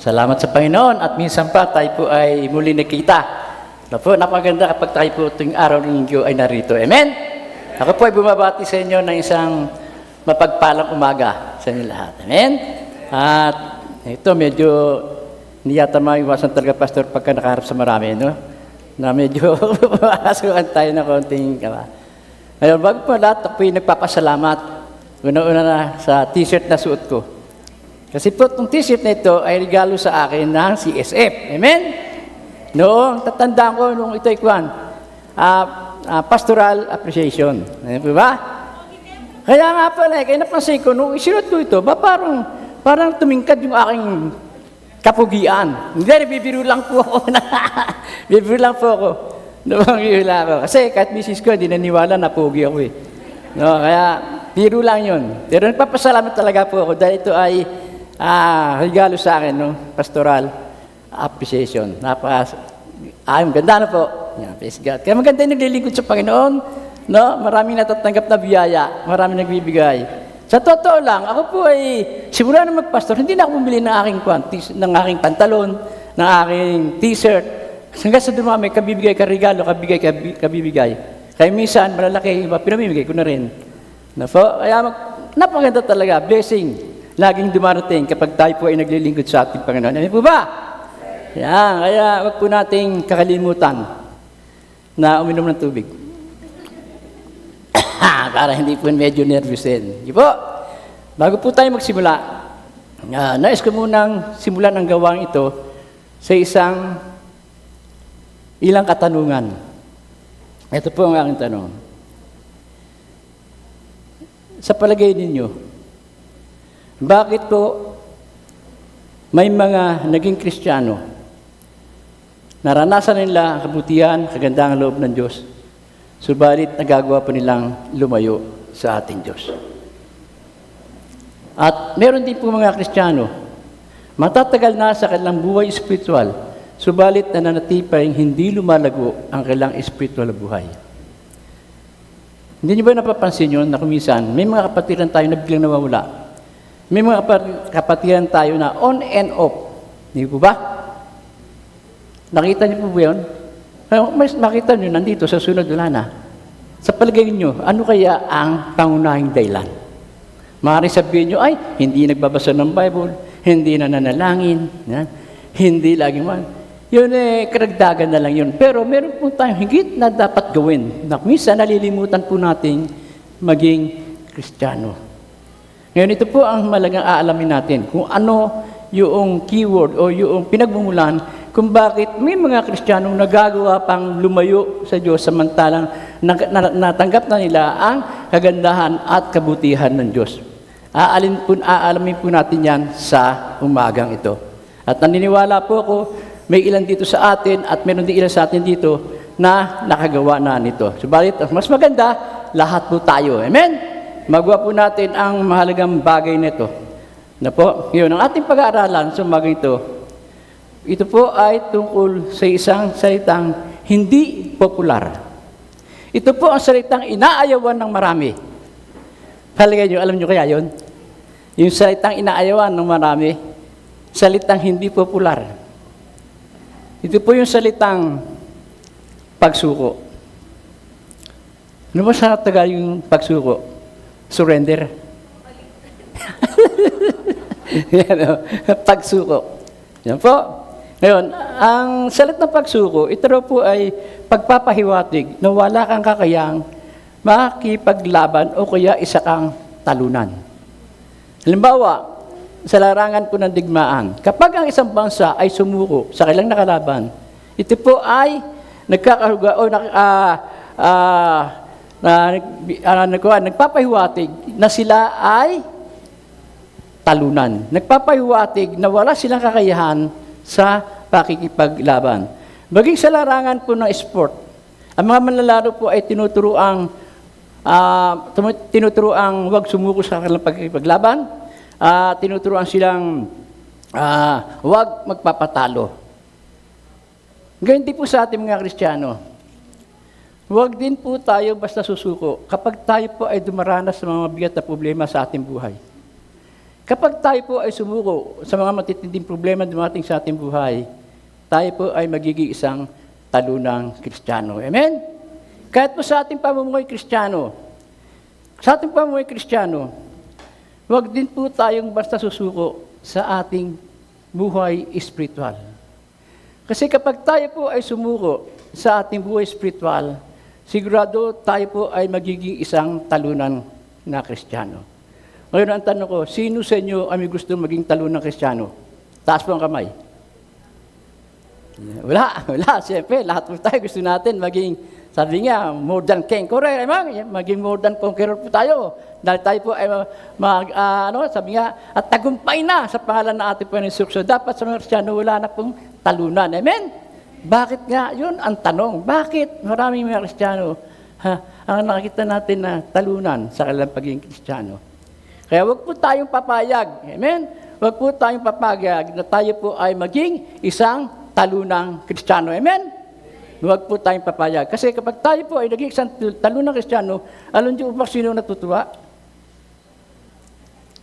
Salamat sa Panginoon at minsan pa tayo po ay muli nakita. Napaganda kapag tayo po tuwing araw ng linggo ay narito. Amen? Ako po ay bumabati sa inyo ng isang mapagpalang umaga sa inyo lahat. Amen? At ito medyo hindi yata maiwasan talaga, Pastor, pagka nakaharap sa marami, no? Na medyo makasukan tayo ng konting kama. Ngayon, bago po lahat, ako po ay nagpapasalamat. Una-una na sa t-shirt na suot ko. Kasi po itong t-shirt na ito ay regalo sa akin ng CSF. Amen? Noong tatandaan ko, nung ito ay pastoral appreciation. Ayan po ba? Kaya nga pala, kaya napansin ko, nung isinuot ko ito, parang tumingkad yung aking kapugian. Hindi, bibiro lang po ako. Bibiro lang po ako. Namangihila ako. Kasi kahit misis ko, hindi naniwala na pugi ako eh. No, kaya, biro lang yun. Pero nagpapasalamat talaga po ako dahil ito ay regalo sa akin, no? Pastoral appreciation. Ganda na po. Yeah, praise God. Kaya maganda yung naglilingkod sa Panginoon. No? Maraming natatanggap na biyaya. Maraming nagbibigay. Sa totoo lang, ako po ay simula na magpastor, hindi na ako bumili ng aking pantalon, ng aking t-shirt. Hanggang sa dumami, kabibigay ka regalo, kabibigay. Kaya minsan, malalaki, pinamimigay ko na rin. Kaya napaganda talaga, blessing. Laging dumarating kapag tayo po ay naglilingkod sa ating Panginoon. Ano po ba? Yan, kaya wag po nating kakalimutan na uminom ng tubig. Para hindi po medyo nervousin. Di po? Bago po tayo magsimula, nais ko munang simulan ang gawang ito sa ilang katanungan. Ito po ang aking tanong. Sa palagay ninyo, bakit po may mga naging Kristiyano, naranasan nila ang kabutihan, kagandahan loob ng Diyos, subalit nagagawa po nilang lumayo sa ating Diyos? At meron din po mga Kristiyano, matatagal na sa kanilang buhay espiritual, subalit nananatipay hindi lumalago ang kanilang espiritual buhay. Hindi niyo ba napapansin yun na kumisan, may mga kapatiran tayo na biglang nawawala? May mga kapatiran tayo na on and off. Hindi po ba? Nakita niyo po ba yun? Makita niyo nandito sa sunod wala na. Sa palagay niyo, ano kaya ang pangunahing dahilan? Maaaring sabihin niyo, ay, hindi nagbabasa ng Bible, hindi nananalangin, hindi lagi man. Yun karagdagan na lang yun. Pero meron po tayong higit na dapat gawin. Na minsan nalilimutan po nating maging Kristiyano. Ngayon, ito po ang malagang aalamin natin kung ano yung keyword o yung pinagmumulan kung bakit may mga Kristiyanong nagagawa pang lumayo sa Diyos samantalang natanggap na nila ang kagandahan at kabutihan ng Diyos. Aalamin po natin yan sa umagang ito. At naniniwala po ako, may ilan dito sa atin at meron din ilan sa atin dito na nakagawa na nito. Subalit, mas maganda, lahat po tayo. Amen? Magawa po natin ang mahalagang bagay nito. Na po, yun, ang ating pag-aaralan sa umagang ito po ay tungkol sa isang salitang hindi popular. Ito po ang salitang inaayawan ng marami. Palagay nyo, alam nyo kaya yun? Yung salitang inaayawan ng marami, salitang hindi popular. Ito po yung salitang pagsuko. Ano ba sa tagal yung pagsuko? Surrender. Yan, pagsuko. Yan po. Ngayon, ang salitang pagsuko, ito po ay pagpapahiwatig na wala kang kakayang makipaglaban o kaya isa kang talunan. Halimbawa, sa larangan po ng digmaan, kapag ang isang bansa ay sumuko sa kailang nakalaban, ito po ay nagkakahuga o nagpapahiwatig na sila ay talunan. Nagpapahiwatig na wala silang kakayahan sa pakikipaglaban. Maging sa larangan po ng sport, ang mga manlalaro po ay tinuturoang huwag sumuko sa kanilang pakikipaglaban, tinuturoan silang huwag magpapatalo. Ganyan din po sa ating mga Kristiyano. Huwag din po tayo basta susuko kapag tayo po ay dumaranas sa mga mabigat na problema sa ating buhay. Kapag tayo po ay sumuko sa mga matitinding problema dumating sa ating buhay, tayo po ay magiging isang talunang Kristiyano. Amen? Kahit po sa ating pamumuhay Kristiyano, huwag din po tayong basta susuko sa ating buhay espiritual. Kasi kapag tayo po ay sumuko sa ating buhay espiritual, sigurado tayo po ay magiging isang talunan na Kristiyano. Ngayon ang tanong ko, sino sa inyo ay gusto maging talunang Kristiyano? Taas po ang kamay. Wala. Siyempre, lahat po tayo gusto natin maging, sabi nga, more than conqueror. Maging more than conqueror po tayo. Dahil tayo po ay sabi nga, at tagumpay na sa pangalan ng ating Panginoon Hesus. Dapat sa mga Kristiyano, wala na pong talunan. Amen? Bakit nga? Yun ang tanong. Bakit maraming mga Kristiyano ang nakikita natin na talunan sa kanilang pagiging Kristiyano? Kaya wag po tayong papayag. Amen? Wag po tayong papayag na tayo po ay maging isang talunang Kristiyano. Amen? Huwag po tayong papayag. Kasi kapag tayo po ay naging isang talunang Kristiyano, alam niyo ba sino natutuwa?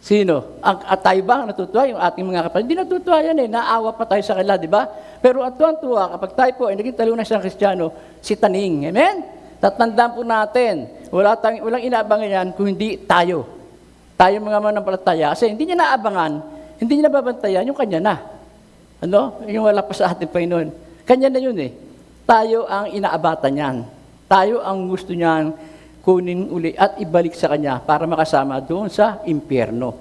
Sino? At tayo ba ang natutuwa? Yung ating mga kapatid. Hindi natutuwa yan eh. Naawa pa tayo sa kanila, di ba? Pero ang tuwa kapag tayo po ay naging talunang isang Kristiyano, si Taning. Amen? Tatandaan po natin, walang inaabangan yan kung hindi tayo. Tayo mga manampalataya. Kasi hindi niya naabangan, hindi niya nababantayan, yung kanya na. Yung wala pa sa ating Panginoon. Kanya na yun eh. Tayo ang inaabatan niyan. Tayo ang gusto niyang kunin uli at ibalik sa Kanya para makasama doon sa impyerno.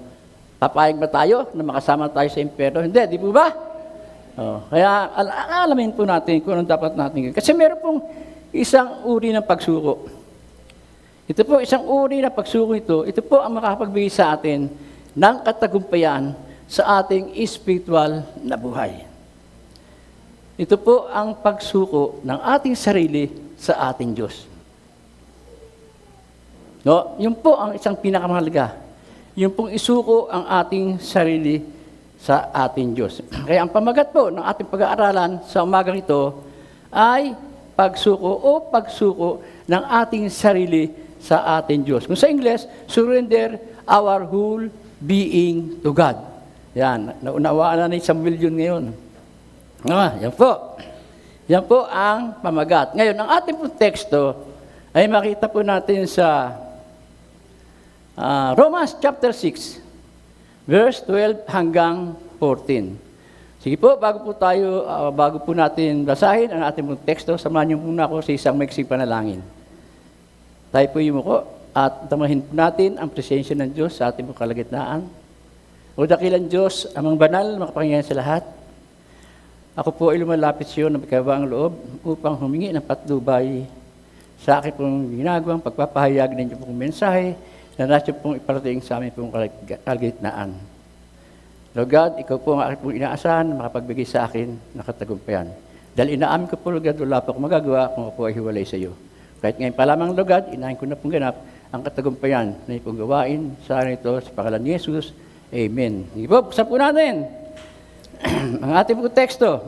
Papayag ba tayo na makasama tayo sa impyerno? Hindi, di po ba? Kaya alamin po natin kung anong dapat natin. Kasi meron pong isang uri ng pagsuko. Ito po, isang uri ng pagsuko ito po ang makapagbigay sa atin ng katagumpayan sa ating spiritual na buhay. Ito po ang pagsuko ng ating sarili sa ating Diyos. Yun po ang isang pinakamahalaga. Yun pong isuko ang ating sarili sa ating Diyos. Kaya ang pamagat po ng ating pag-aaralan sa umagang ito ay pagsuko ng ating sarili sa ating Diyos. Kung sa English, surrender our whole being to God. Yan, naunawaan na ni Samuel yun ngayon. Yan po. Yan po ang pamagat. Ngayon, ang ating pong teksto ay makita po natin sa Romans chapter 6, verse 12 hanggang 14. Sige po, bago po natin basahin ang ating pong teksto, samahan niyo muna ako sa isang maiksing panalangin. Tayo po yumuko at damahin po natin ang presensya ng Diyos sa ating pong kalagitnaan. O dakilang Diyos, amang banal, makapangyarihan sa lahat. Ako po ay lumalapit sa iyo ng magkabaang loob upang humingi ng patnubay sa aking pong ginagawang pagpapahayag ng inyong pong mensahe na nasa pong iparating sa aming pong kalagitnaan. Lord God, ikaw po ang aking pong inaasahan na makapagbigay sa akin ng katagumpayan. Dahil inaamin ko po, Lord God, wala pa akong magagawa kung ako ay hiwalay sa iyo. Kahit ngayon pa lamang, Lord God, inahin ko na pong ganap ang katagumpayan na ipong gawain sa akin ito sa pangalan ni Jesus. Amen. Sige po, buksan po natin ang ating pong teksto.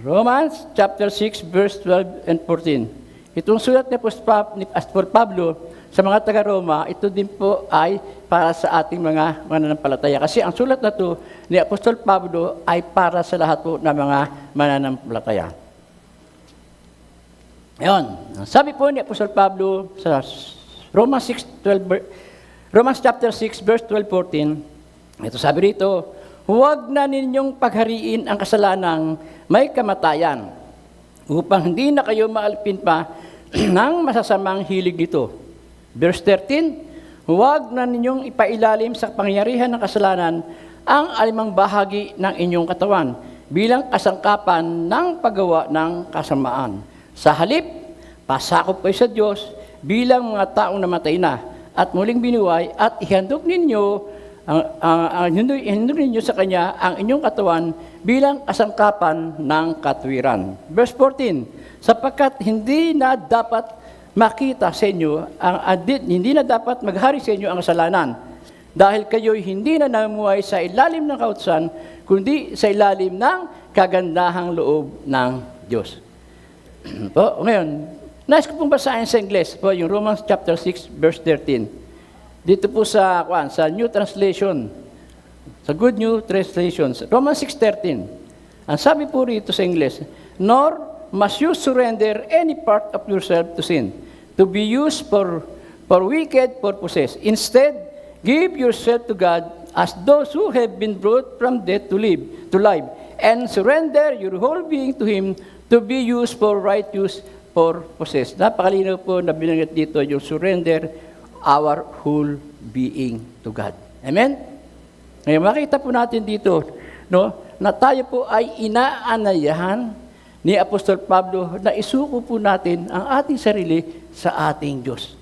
Romans chapter 6, verse 12 and 14. Itong sulat ni Apostol Pablo sa mga taga-Roma, ito din po ay para sa ating mga mananampalataya. Kasi ang sulat na ito ni Apostol Pablo ay para sa lahat po ng mga mananampalataya. Ayan. Sabi po ni Apostol Pablo sa Romans chapter 6, verse 12-14, ito sabi rito, huwag na ninyong paghariin ang kasalanang may kamatayan upang hindi na kayo maalipin pa ng masasamang hilig nito. Verse 13, huwag na ninyong ipailalim sa pangyarihan ng kasalanan ang alimang bahagi ng inyong katawan bilang kasangkapan ng paggawa ng kasamaan. Sa halip, pasakop kayo sa Diyos bilang mga taong namatay na at muling binuhay at ihandog ninyo sa Kanya ang inyong katawan bilang kasangkapan ng katwiran. Verse 14, sapagkat hindi na dapat makita sa inyo, hindi na dapat maghari sa inyo ang kasalanan dahil kayo'y hindi na namuhay sa ilalim ng kautusan kundi sa ilalim ng kagandahang loob ng Diyos. Po, ngayon, nais ko pong basahin sa Ingles po, yung Romans chapter 6, verse 13. Dito po sa New Translation, sa Good New Translations, Romans 6:13. Ang sabi po rito sa English, nor must you surrender any part of yourself to sin, to be used for wicked purposes. Instead, give yourself to God as those who have been brought from death to life, and surrender your whole being to Him to be used for righteous purposes. Napakalinaw po na binanggit dito yung surrender our whole being to God. Amen? Ngayon, makita po natin dito, no, na tayo po ay inaanayahan ni Apostol Pablo na isuko po natin ang ating sarili sa ating Diyos.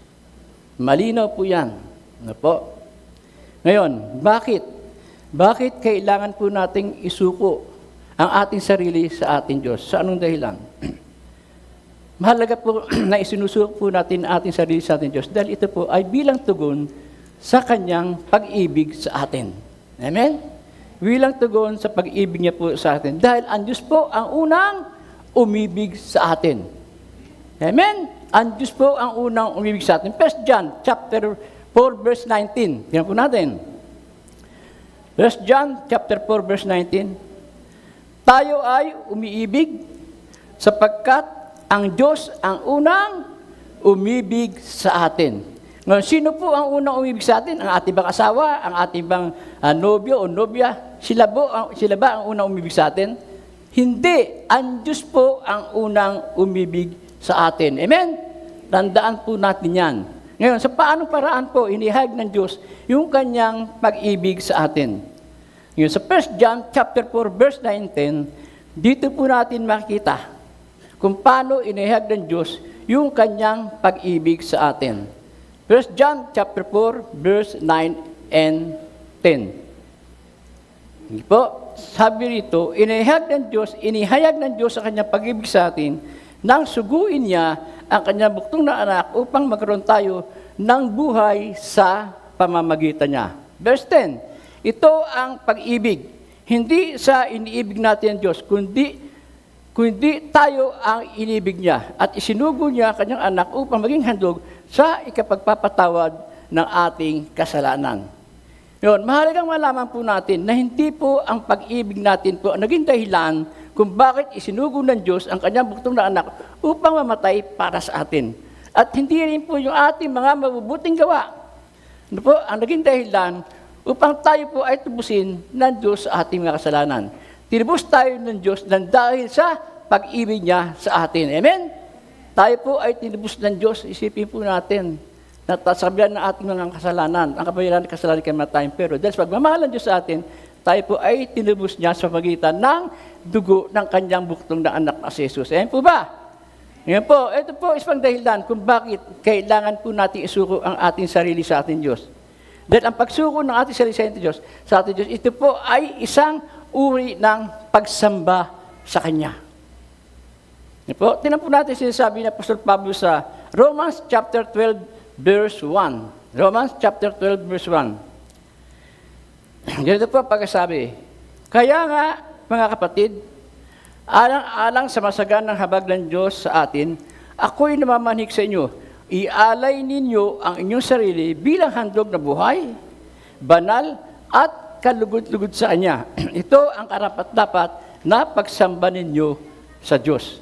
Malinaw po yan. Ano po? Ngayon, bakit? Bakit kailangan po nating isuko ang ating sarili sa ating Diyos? Sa anong dahilan? Mahalaga po na isinusuko po natin ang ating sarili sa ating Diyos dahil ito po ay bilang tugon sa Kanyang pag-ibig sa atin. Amen? Bilang tugon sa pag-ibig niya po sa atin. Dahil ang Diyos po ang unang umibig sa atin. Amen? Ang Diyos po ang unang umibig sa atin. 1 John chapter 4 verse 19. Tingnan po natin. 1 John chapter 4 verse 19. Tayo ay umiibig sapagkat ang Diyos ang unang umibig sa atin. Ngayon, sino po ang unang umibig sa atin? Ang ating bang asawa? Ang ating bang nobyo o nobya? Sila ba ang unang umibig sa atin? Hindi. Ang Diyos po ang unang umibig sa atin. Amen? Tandaan po natin yan. Ngayon, sa paanong paraan po inihayag ng Diyos yung Kanyang pag-ibig sa atin? Ngayon, sa 1 John chapter 4 verse 19, dito po natin makikita kung paano inihayag ng Diyos yung Kanyang pag-ibig sa atin. 1 John chapter 4 verse 9 and 10. Hindi po, sabi rito, inihayag ng Diyos sa Kanyang pag-ibig sa atin nang suguin niya ang Kanyang buktong na anak upang magkaroon tayo ng buhay sa pamamagitan niya. Verse 10, ito ang pag-ibig. Hindi sa iniibig natin ang Diyos, kundi tayo ang inibig niya at isinugo niya Kanyang anak upang maging handog sa ikapagpapatawad ng ating kasalanan. Yun, mahalagang malaman po natin na hindi po ang pag-ibig natin po ang naging dahilan kung bakit isinugo ng Diyos ang Kanyang buktong na anak upang mamatay para sa atin. At hindi rin po yung ating mga mabubuting gawa. Ano po, ang naging dahilan upang tayo po ay tubusin ng Diyos sa ating mga kasalanan. Tinubos tayo ng Diyos nang dahil sa pag-ibig niya sa atin. Amen? Tayo po ay tinubos ng Diyos. Isipin po natin na sabihan ng ating mga kasalanan. Ang kabayaran ng kasalanan kay kamatayan. Pero dahil sa pagmamahal ng Diyos sa atin, tayo po ay tinubos niya sa pagitan ng dugo ng Kanyang buktong na anak na si Jesus. Amen po ba? Ngayon po, ito po isang dahilan kung bakit kailangan po natin isuko ang ating sarili sa ating Diyos. Dahil ang pagsuko ng ating sarili sa ating Diyos, ito po ay isang uri ng pagsamba sa Kanya. Po, tinan po natin sinasabi ni Apostol Pablo sa Romans chapter 12 verse 1. Romans chapter 12 verse 1. Ganito po pagkasabi, kaya nga, mga kapatid, alang-alang sa masaganang habag ng Diyos sa atin, ako'y namamanhik sa inyo, ialay ninyo ang inyong sarili bilang handog na buhay, banal at kalugod-lugod sa Kanya. Ito ang karapat-dapat na pagsamba ninyo sa Diyos.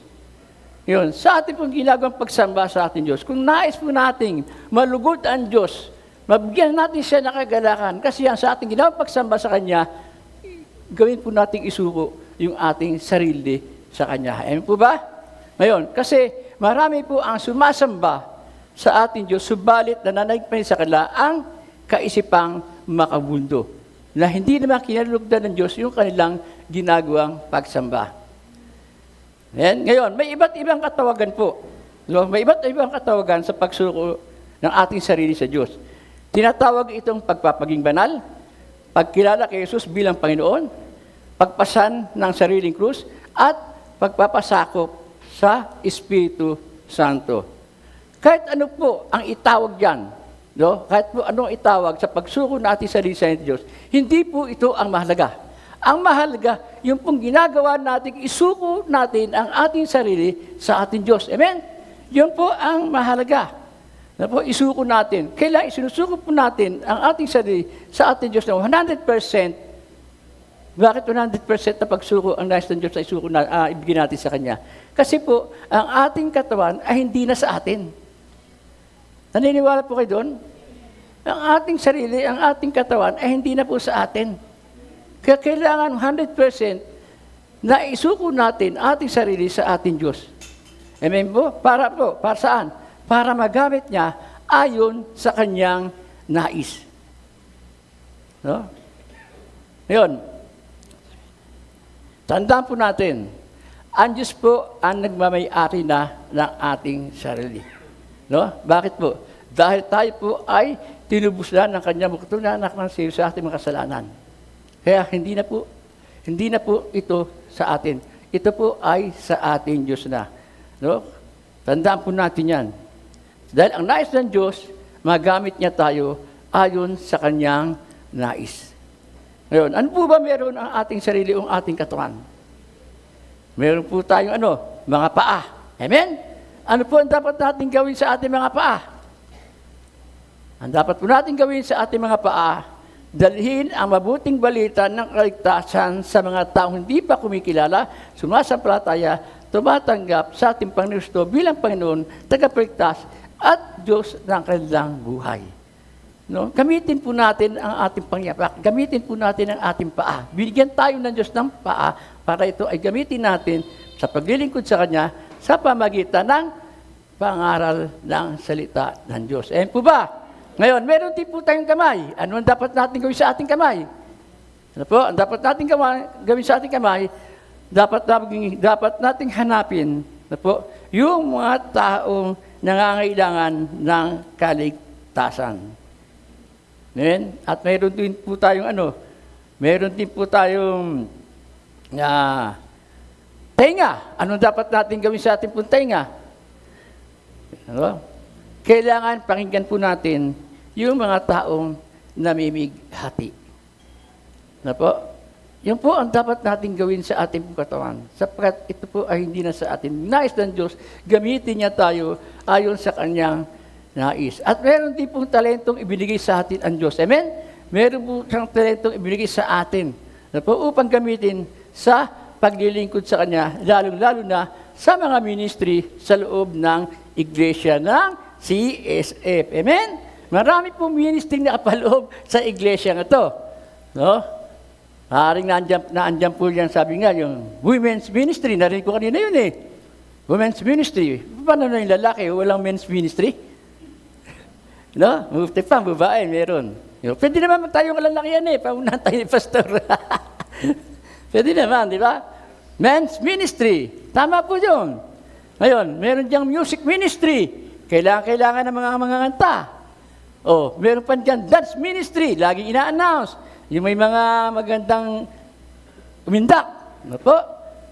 Yun, sa ating pong ginagawang pagsamba sa ating Diyos, kung nais po nating malugod ang Diyos, mabigyan natin siya ng kagalakan, kasi yan sa ating ginagawang pagsamba sa Kanya, gawin po nating isuko yung ating sarili sa Kanya. Amen po ba? Ngayon, kasi marami po ang sumasamba sa ating Diyos, subalit nananaig sa kanila ang kaisipang makabundo, na hindi naman kinalugdan ng Diyos yung kanilang ginagawang pagsamba. Ayan. Ngayon, may iba't ibang katawagan po. So, may iba't ibang katawagan sa pagsuko ng ating sarili sa Diyos. Tinatawag itong pagpapaging banal, pagkilala kay Jesus bilang Panginoon, pagpasan ng sariling krus, at pagpapasakop sa Espiritu Santo. Kahit ano po ang itawag dyan, no? Kahit po anong itawag sa pagsuko ng ating sarili sa Diyos, hindi po ito ang mahalaga. Ang mahalaga, yung pong ginagawa natin, isuko natin ang ating sarili sa ating Diyos. Amen? Yun po ang mahalaga. Na po, isuko natin. Kailangan isinusuko po natin ang ating sarili sa ating Diyos na 100%. Bakit 100% na pagsuko ang nais ng Diyos na isuko na ibigay natin sa Kanya? Kasi po, ang ating katawan ay hindi na sa atin. Naniniwala po kayo doon? Ang ating sarili, ang ating katawan ay hindi na po sa atin. Kaya kailangan 100% na isuko natin ating sarili sa ating Diyos. Amen po? Para saan? Para magamit niya ayon sa kanyang nais. No? Ngayon, tandaan po natin, ang Diyos po ang nagmamay-ari na ng ating sarili. No? Bakit po? Dahil tayo po ay tinubos na ng kanyang bukto na anak ng siyo sa ating mga kasalanan. Kaya hindi na po ito sa atin. Ito po ay sa ating Diyos na. No? Tandaan po natin yan. Dahil ang nais ng Diyos, magamit niya tayo ayon sa kanyang nais. Ngayon, ano po ba meron ang ating sarili o ang ating katawan? Meron po tayong mga paa. Amen? Ano po ang dapat natin gawin sa ating mga paa? Ang dapat po natin gawin sa ating mga paa, dalhin ang mabuting balita ng kaligtasan sa mga taong hindi pa kumikilala, sumasampalataya, tumatanggap sa ating Panginoon Kristo bilang Panginoon, tagapagligtas, at Diyos ng kanilang buhay. No? Gamitin po natin ang ating pangyapak. Gamitin po natin ang ating paa. Binigyan tayo ng Diyos ng paa para ito ay gamitin natin sa paglilingkod sa Kanya sa pamagitan ng pangaral ng salita ng Diyos. Ayan po ba? Ngayon, meron din po tayong kamay. Ano ang dapat natin gawin sa ating kamay? Ano po? Ang dapat natin gawin sa ating kamay, dapat nating hanapin po, yung mga taong nangangailangan ng kaligtasan. Amen? At mayroon din po tayong tenga. Anong dapat natin gawin sa ating pong tenga? Ano? Kailangan pakinggan po natin yung mga taong namimighati. Na po? Yan po ang dapat natin gawin sa ating katawan. Sapagkat ito po ay hindi na sa atin. Nais ng Diyos, gamitin niya tayo ayon sa kanyang nais. At meron din pong talentong ibinigay sa atin ang Diyos. Amen? Meron po siyang talentong ibinigay sa atin. Na po upang gamitin sa paglilingkod sa Kanya, lalong-lalo na sa mga ministry sa loob ng iglesia ng CSF. Amen? Marami pong ministry na kapaloob sa iglesia nga ito. No? Maaaring naandyan po yan, sabi nga, yung women's ministry. Narinig ko kanina yun eh. Women's ministry. Paano na yung lalaki? Walang men's ministry? No? Mufti pa, babae, meron. Pwede naman tayong lalaki yan eh. Paunahan tayo ni pastor. Pwede naman, di ba? Men's ministry. Tama po yun. Ngayon, meron diyang music ministry. Kailangan ng mga kanta. Meron pa dyan dance ministry. Laging ina-announce. Yung may mga magandang umindak. No po?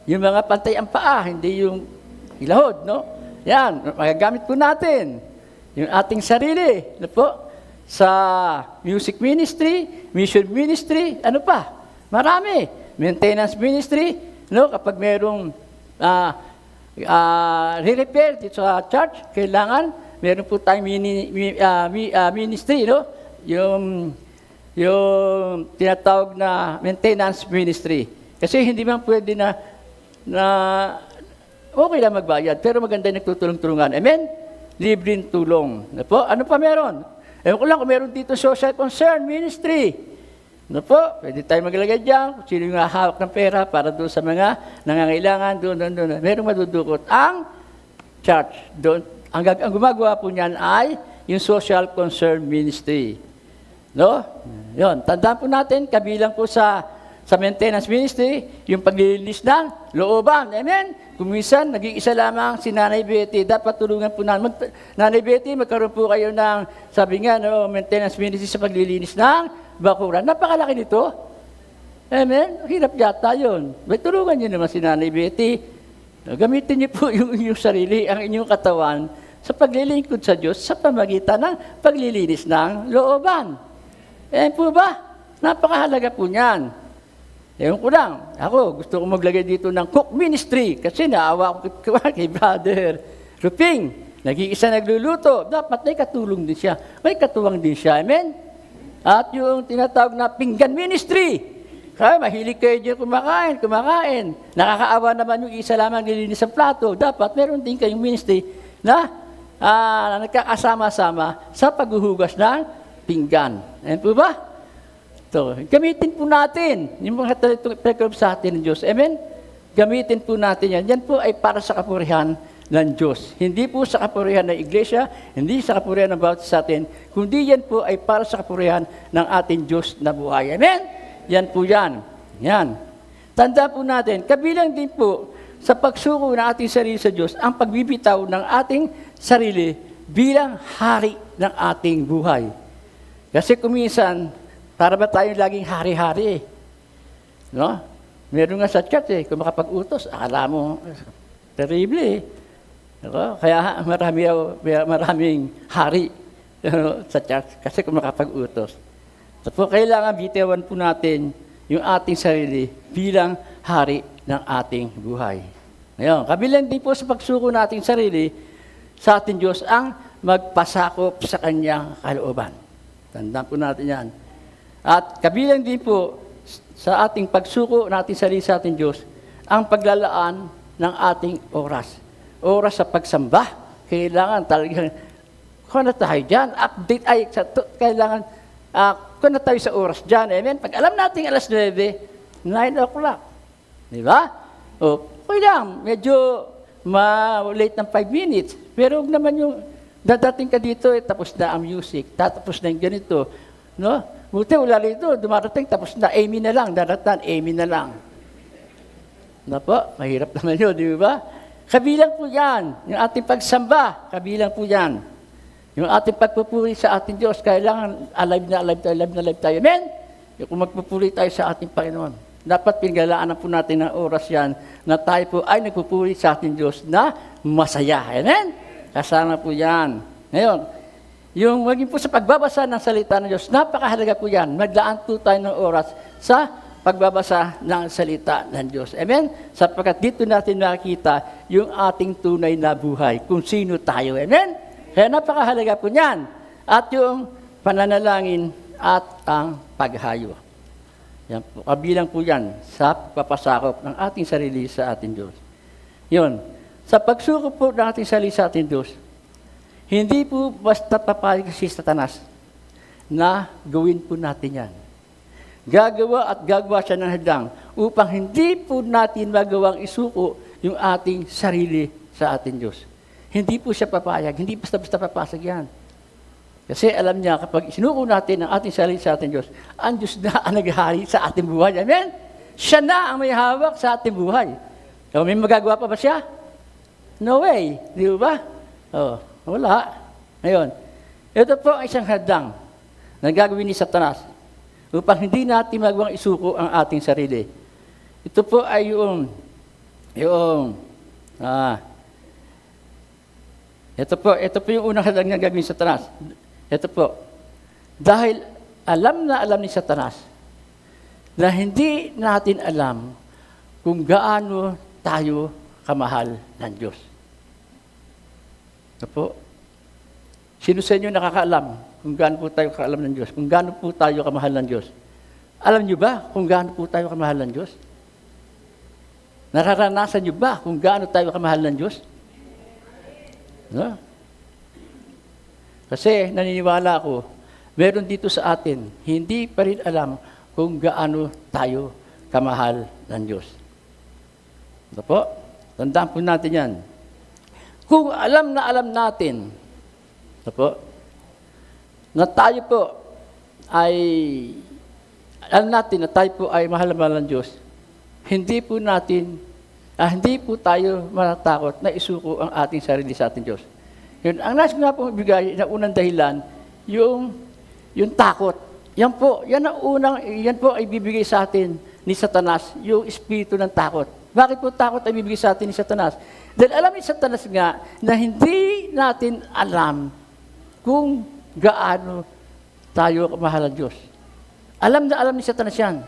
Yung mga pantay ang paa, hindi yung hilahod, no? Yan, magagamit po natin. Yung ating sarili, no po? Sa music ministry, mission ministry, ano pa? Marami. Maintenance ministry, no? Kapag merong re-repair dito sa church, kailangan meron po tayong ministry, no? Yung tinatawag na maintenance ministry. Kasi hindi man pwede na okay lang magbayad, pero maganda yung nagtutulong-tulungan. Amen? Libreng tulong. Ano pa meron? Ewan ko lang kung meron dito social concern ministry. Pwede tayo maglagay dyan, kung sino yung hawak ng pera para doon sa mga nangangailangan, doon. Merong madudukot ang church. Doon. Ang gumagawa po niyan ay yung social concern ministry. No? Yun. Tandaan po natin, kabilang po sa maintenance ministry, yung paglilinis ng looban. Amen? Kung minsan, nag-iisa lamang si Nanay Betty, dapat tulungan po natin. Nanay Betty, magkaroon po kayo ng, sabi nga, maintenance ministry sa paglilinis ng bakuran. Napakalaki nito. Amen? Hirap yata yun. Tulungan niyo naman si Nanay Betty. Gamitin niyo po yung inyong sarili, ang inyong katawan, sa paglilingkod sa Diyos sa pamagitan ng paglilinis ng looban. Po ba? Napakahalaga po niyan. Ewan ko lang. Ako, gusto ko maglagay dito ng cook ministry kasi naawa ko kay Brother Ruping. Nag-iisa nagluluto, dapat may katulong din siya. May katuwang din siya. Amen? At yung tinatawag na pinggan ministry. Kaya mahilig kayo dyan kumakain. Nakakaawa naman yung isa lamang nilinis sa plato. Dapat meron din kayong ministry na nagkakasama-sama sa paghuhugas ng pinggan. Ayan po ba? So, gamitin po natin yung mga talentong sa atin ng Diyos. Amen? Gamitin po natin yan. Yan po ay para sa kapurihan ng Diyos. Hindi po sa kapurihan ng iglesia, hindi sa kapurihan ng bawat sa atin, kundi yan po ay para sa kapurihan ng ating Diyos na buhay. Amen? Yan po yan. Yan. Tanda po natin, kabilang din po sa pagsuko ng ating sarili sa Diyos, ang pagbibitaw ng ating sarili bilang hari ng ating buhay. Kasi kuminsan, para ba tayong laging hari-hari eh? No? Meron nga sa chat eh, kung makapag-utos, akala mo, terrible eh. Kaya maraming hari sa church kasi kung makapag-utos. So po, kailangan bitawan po natin yung ating sarili bilang hari ng ating buhay. Ngayon, kabilang din po sa pagsuko nating sarili sa ating Diyos ang magpasakop sa Kanyang kalooban. Tandaan po natin yan. At kabilang din po sa ating pagsuko nating sarili sa ating Diyos ang paglalaan ng ating oras. Oras sa pagsamba, kailangan talagang, kung na tayo dyan, update ay, kailangan, kung na tayo sa oras dyan, amen? Pag alam natin alas 9, 9 o'clock, di ba? O, okay lang, medyo late ng 5 minutes, pero huwag naman yung dadating ka dito, tapos na ang music, tapos na yung ganito, no? Buti, wala rito, dumarating, tapos na, amen na lang, daratan, amen na lang. Na po, mahirap naman yun, di ba? Kabilang po yan, yung ating pagsamba, kabilang po yan. Yung ating pagpupuri sa ating Diyos, kailangan alive na alive tayo. Amen? Yung kung magpupuri tayo sa ating Panginoon. Dapat pinaglalaanan po natin ng oras yan na tayo po ay nagpupuri sa ating Diyos na masaya. Amen? Kasama po yan. Ngayon, yung maging po sa pagbabasa ng salita ng Diyos, napakahalaga po yan. Maglaan po tayo ng oras sa pagbabasa ng salita ng Diyos. Amen? Sapagkat dito natin nakikita yung ating tunay na buhay, kung sino tayo. Amen? Kaya napakahalaga po niyan. At yung pananalangin at ang paghayo. Yan po, kabilang po yan sa pagpapasakop ng ating sarili sa ating Diyos. Yun. Sa pagsuko po ng ating sarili sa ating Diyos, hindi po basta papayag si Satanas na gawin po natin yan. Gagawa at gagawa siya ng hadlang upang hindi po natin magawang isuko yung ating sarili sa ating Diyos. Hindi po siya papayag, hindi basta-basta papasag yan. Kasi alam niya, kapag isinuko natin ang ating sarili sa ating Diyos, ang Diyos na ang naghahari sa ating buhay. Amen? Siya na ang may hawak sa ating buhay. So, may magagawa pa ba siya? No way. Di ba? Oh, wala. Ngayon, ito po ang isang hadlang na gagawin ni Satanas upang hindi natin magawang isuko ang ating sarili. Ito po ay ito po yung unang hadlang na gagawin ni Satanas. Ito po, dahil alam ni Satanas na hindi natin alam kung gaano tayo kamahal ng Diyos. Ito po, sino sa inyo nakakaalam kung gaano po tayo kaalam ng Diyos, kung gaano po tayo kamahal ng Diyos? Alam niyo ba kung gaano po tayo kamahal ng Diyos? Nararanasan niyo ba kung gaano tayo kamahal ng Diyos? No? Kasi naniniwala ako, meron dito sa atin, hindi pa rin alam kung gaano tayo kamahal ng Diyos. Ito po, tandaan po natin yan. Kung alam natin, ito po, na tayo po ay, alam natin na tayo po ay mahal ng Diyos, hindi po tayo matatakot na isuko ang ating sarili sa ating Diyos. Yun, ang nais ko nga po bigay na unang dahilan, yung takot. Yan po ay bibigay sa atin ni Satanas, yung espiritu ng takot. Bakit po takot ay bibigay sa atin ni Satanas? Dahil alam ni Satanas nga na hindi natin alam kung gaano tayo kamahal ng Diyos. Alam ni Satanas yan,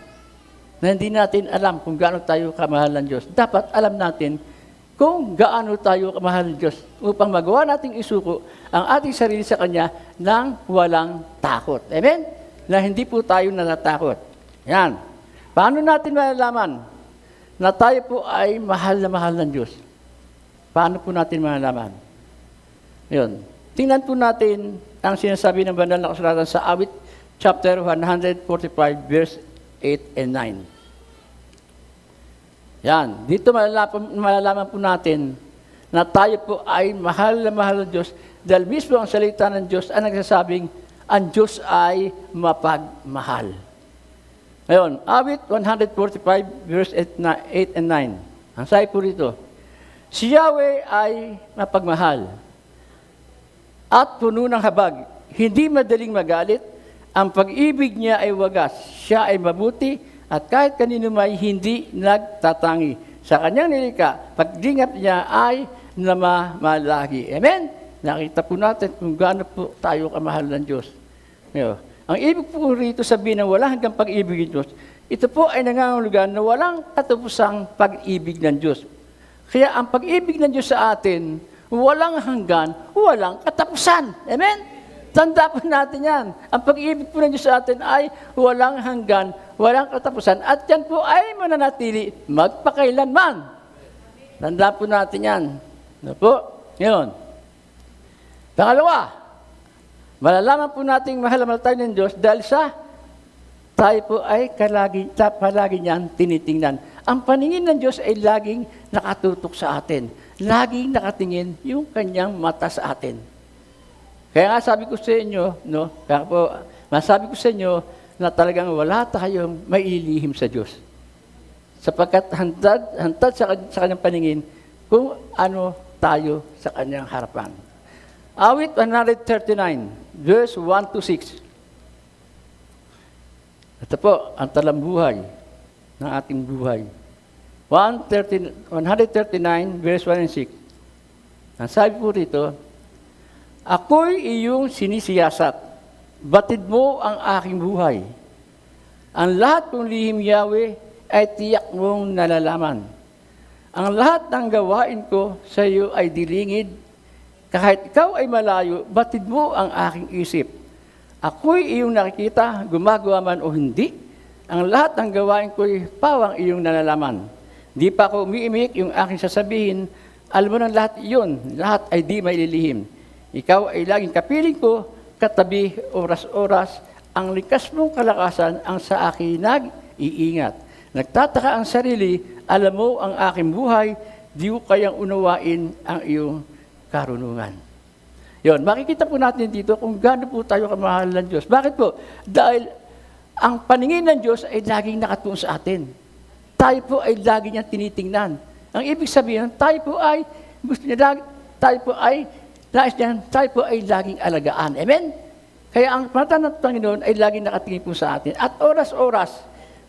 na hindi natin alam kung gaano tayo kamahal ng Diyos. Dapat alam natin kung gaano tayo kamahal ng Diyos upang magawa nating isuko ang ating sarili sa Kanya nang walang takot. Amen? Na hindi po tayo natatakot. Yan. Paano natin malalaman na tayo po ay mahal na mahal ng Diyos? Paano po natin malalaman? Yun. Tingnan po natin ang sinasabi ng banal na kasulatan sa Awit chapter 145, verse 8 and 9. Yan. Dito malalaman po natin na tayo po ay mahal na mahal ng Diyos dahil mismo ang salita ng Diyos ang nagsasabing ang Diyos ay mapagmahal. Ngayon, Awit 145, verse 8 and 9. Ang sabi po rito, si Yahweh ay mapagmahal at puno ng habag, hindi madaling magalit, ang pag-ibig niya ay wagas, siya ay mabuti, at kahit kanino may hindi nagtatangi. Sa kanyang nilikha, pagdingap niya ay namamalagi. Amen? Nakita po natin kung gaano po tayo kamahal ng Diyos. Ngayon, ang ibig po rito sabihin na walang hanggang pag-ibig ng Diyos, ito po ay nangangahulugan na walang katapusang pag-ibig ng Diyos. Kaya ang pag-ibig ng Diyos sa atin, walang hanggan, walang katapusan. Amen? Tanda po natin yan. Ang pag-ibig po ng Diyos sa atin ay walang hanggan, walang katapusan. At yan po ay mananatili magpakailanman. Tanda po natin yan. Ano po? Ngayon. Pangalawa, malalaman po natin mahal na mahal tayo ng Diyos dahil sa tayo po ay palagi niyan tinitingnan. Ang paningin ng Diyos ay laging nakatutok sa atin. Laging nakatingin yung kanyang mata sa atin. Kaya nga sabi ko sa inyo, kaya po, masabi ko sa inyo na talagang wala tayong mailihim sa Diyos. Sapagkat hantad sa kanyang paningin kung ano tayo sa kanyang harapan. Awit 139, verse 1 to 6. Ito po, ang talambuhay ng ating buhay. 139, verse 1 and 6. Ang sabi po rito, ako'y iyong sinisiyasat, batid mo ang aking buhay. Ang lahat kong lihim, Yahweh, ay tiyak mong nalalaman. Ang lahat ng gawain ko sa iyo ay dilingid. Kahit ikaw ay malayo, batid mo ang aking isip. Ako'y iyong nakikita, gumagawa man o hindi. Ang lahat ng gawain ko'y pawang iyong nalalaman. Di pa ako umiimik yung aking sasabihin, alam mo ng lahat iyon, lahat ay di maililihim. Ikaw ay laging kapiling ko, katabi, oras-oras, ang likas mong kalakasan ang sa akin nag-iingat. Nagtataka ang sarili, alam mo ang aking buhay, di ko kayang unawain ang iyong karunungan. Yon, makikita po natin dito kung gaano po tayo kamahal ng Diyos. Bakit po? Dahil ang paningin ng Diyos ay laging nakatuon sa atin. Tayo po ay lagi niyang tinitingnan. Ang ibig sabihin, tayo po ay laging alagaan. Amen? Kaya ang mata ng Panginoon ay laging nakatingin po sa atin. At oras-oras,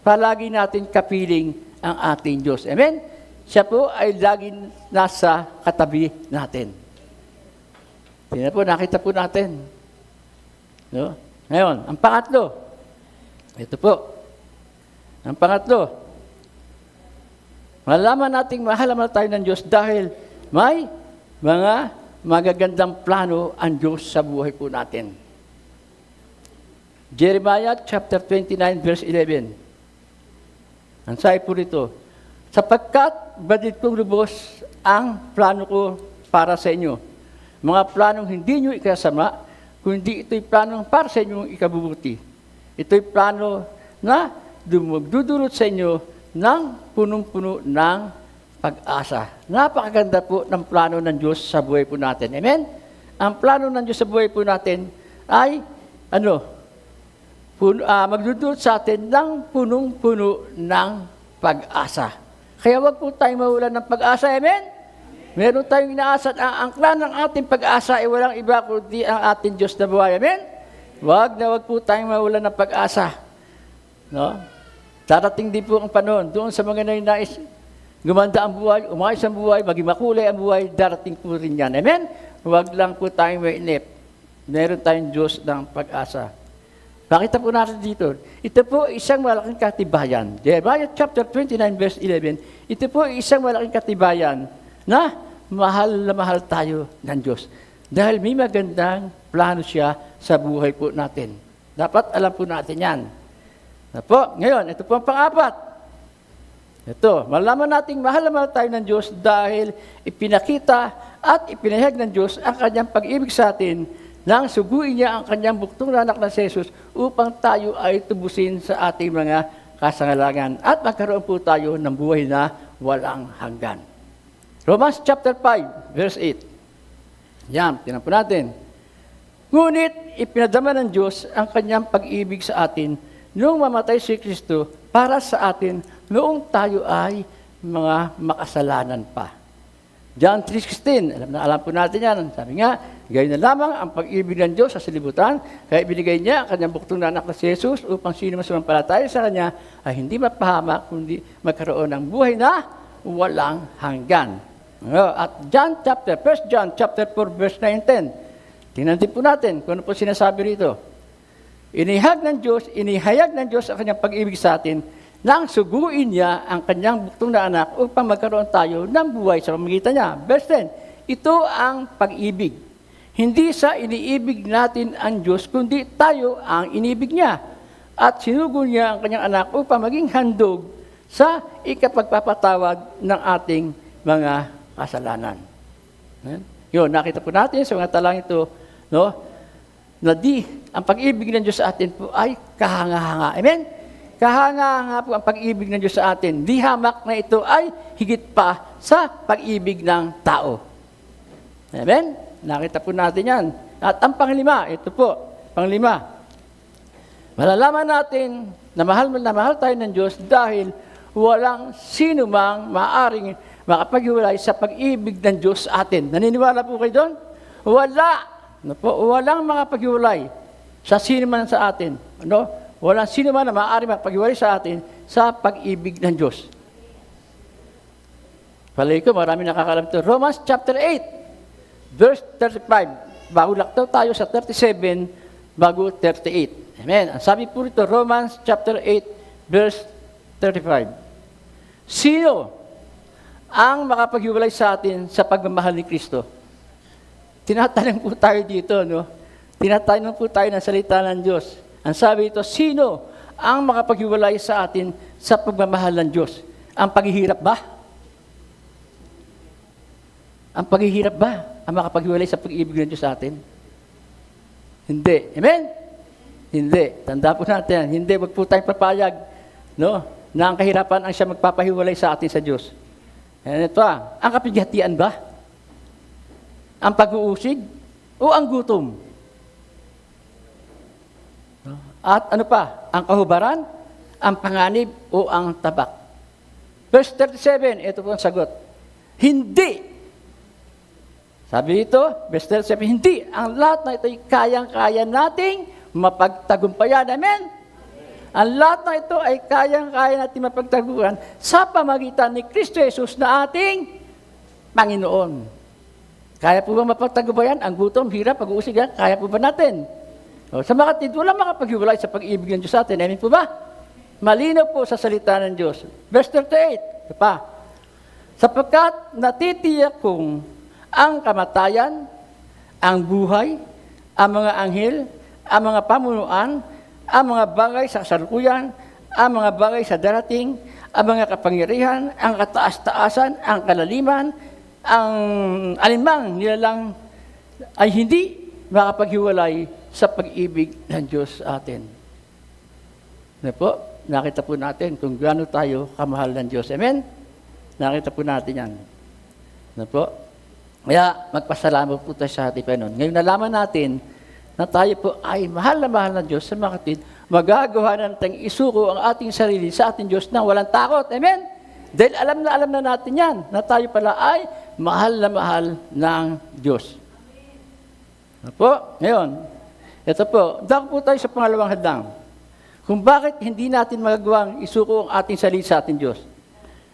palagi natin kapiling ang ating Diyos. Amen? Siya po ay laging nasa katabi natin. Tingnan po, nakita po natin. No? Ngayon, ang pangatlo. Ito po. Ang pangatlo. Malalaman nating mahal tayo ng Diyos dahil may mga magagandang plano ang Diyos sa buhay po natin. Jeremiah chapter 29 verse 11. Ang sabi po rito, sapagkat badid kong lubos ang plano ko para sa inyo. Mga planong hindi nyo ikasama, kundi ito'y planong para sa inyong ikabubuti. Ito'y plano na magdudulot sa inyo ng punong-puno ng pag-asa. Napakaganda po ng plano ng Diyos sa buhay po natin. Amen? Ang plano ng Diyos sa buhay po natin ay, magdudulot sa atin ng punong-puno ng pag-asa. Kaya wag po tayong mawalan ng pag-asa. Amen? Meron tayong inaasa at ang angkla ng ating pag-asa ay walang iba kundi ang ating Diyos na buhay. Amen? Wag po tayong mawalan ng pag-asa. No? Darating din po ang panahon doon sa mga nais gumanda ang buhay, umayos ang buhay, maging makulay ang buhay, darating po rin yan. Amen? Huwag lang po tayong mainip. Meron tayong Diyos ng pag-asa. Pakita po natin dito. Ito po isang malaking katibayan. Jeremiah chapter 29 verse 11. Ito po isang malaking katibayan na mahal tayo ng Diyos. Dahil may magandang plano siya sa buhay po natin. Dapat alam po natin yan. Na po, ngayon, ito po ang pang-apat. Ito, malaman nating mahal na mahal tayo ng Diyos dahil ipinakita at ipinahayag ng Diyos ang kanyang pag-ibig sa atin nang suguin niya ang kanyang buktong na anak na si Jesus upang tayo ay tubusin sa ating mga kasangalangan at magkaroon po tayo ng buhay na walang hanggan. Romans chapter 5, verse 8. Yan, tinan po natin. Ngunit ipinadama ng Diyos ang kanyang pag-ibig sa atin noong mamatay si Kristo para sa atin noong tayo ay mga makasalanan pa. John 3:16, alam po natin yan. Sabi nga, gayon na lamang ang pag-ibig ng Diyos sa silibutan, kaya ibinigay niya ang kanyang buktong na anak na si Jesus upang sino man sumampalataya sa kanya ay hindi mapahamak, kundi magkaroon ng buhay na walang hanggan. At John 1 John chapter 4, verse 9 and 10. Tingnan din po natin kung ano po sinasabi rito. Inihayag ng Diyos ang kanyang pag-ibig sa atin nang suguin niya ang kanyang buktong na anak upang magkaroon tayo ng buhay sa pamamagitan niya. Verse 10, ito ang pag-ibig. Hindi sa iniibig natin ang Diyos, kundi tayo ang inibig niya. At sinugo niya ang kanyang anak upang maging handog sa ikapagpapatawad ng ating mga kasalanan. Yun, nakita po natin sa mga talang ito, no, na ang pag-ibig ng Diyos sa atin po ay kahanga-hanga. Amen? Kahanga-hanga po ang pag-ibig ng Diyos sa atin. Di hamak na ito ay higit pa sa pag-ibig ng tao. Amen? Nakita po natin yan. At ang panglima, ito po, panglima. Malalaman natin na mahal tayo ng Diyos dahil walang sino mang maaring makapaghiwalay sa pag-ibig ng Diyos sa atin. Naniniwala po kayo doon? Walang makapaghiwalay sa sino man sa atin. Walang sino man na maaari makapaghiwalay sa atin sa pag-ibig ng Diyos. Palagi ko, marami nakakalam ito. Romans chapter 8, verse 35. Bago laktaw tayo sa 37, bago 38. Amen. Ang sabi po rito, Romans chapter 8, verse 35. Sino ang makapaghiwalay sa atin sa pagmamahal ni Kristo? Tinatanong po tayo dito, no? Tinatanong po tayo ng salita ng Diyos. Ang sabi ito, sino ang makapaghiwalay sa atin sa pagmamahal ng Diyos? Ang paghihirap ba? Ang paghihirap ba ang makapaghiwalay sa pag-ibig ng Diyos sa atin? Hindi. Amen? Hindi. Tanda po natin. Hindi. Wag po tayong papayag, no, na ang kahirapan ang siya magpapahiwalay sa atin sa Diyos. Ito ang kapighatian ba? Ang pag-uusig? O ang gutom? At ano pa? Ang kahubaran? Ang panganib? O ang tabak? Verse 37, ito po ang sagot. Hindi. Sabi dito, verse 37, hindi. Ang lahat na ito ay kayang-kaya nating mapagtagumpayan. Amen? Ang lahat na ito ay kayang-kaya natin mapagtaguan sa pamagitan ni Kristo Jesus na ating Panginoon. Kaya po ba mapagtagumpayan? Ang gutom, hirap, pag-uusig, kaya po ba natin? Sa makatid, walang makapaghiwalay sa pag-ibig ng Diyos sa atin. Amen po ba? Malinaw po sa salita ng Diyos. Verse 38, ito pa. Sapagkat natitiyak kong ang kamatayan, ang buhay, ang mga anghel, ang mga pamunuan, ang mga bagay sa kasalukuyan, ang mga bagay sa darating, ang mga kapangyarihan, ang kataas-taasan, ang kalaliman, ang alinmang nilalang ay hindi makapaghiwalay sa pag-ibig ng Diyos sa atin. Nakita po natin kung gaano tayo kamahal ng Diyos. Amen? Nakita po natin yan. Kaya magpasalamat po tayo sa ating Panginoon. Ngayon nalaman natin na tayo po ay mahal na mahal ng Diyos sa mga kapatid, magagawa na natin isuko ang ating sarili sa ating Diyos nang walang takot. Amen? Dahil alam na natin yan, na tayo pala ay mahal na mahal ng Diyos. Ngayon, ito po, dako po tayo sa pangalawang hadlang. Kung bakit hindi natin magagawang isuko ang ating sarili sa ating Diyos.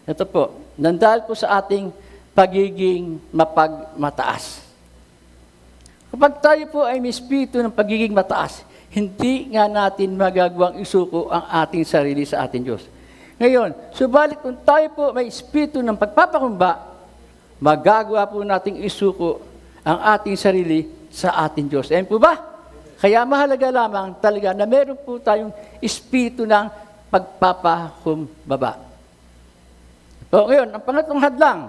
Ito po, nandahil po sa ating pagiging mapagmataas. Kapag tayo po ay may espiritu ng pagiging mataas, hindi nga natin magagawang isuko ang ating sarili sa ating Diyos. Ngayon, subalit kung tayo po may espiritu ng pagpapakumbaba, magagawa po nating isuko ang ating sarili sa ating Diyos. Ayan po ba? Kaya mahalaga lamang talaga na meron po tayong espiritu ng pagpapakumbaba. So, ngayon, ang pangatlong hadlang,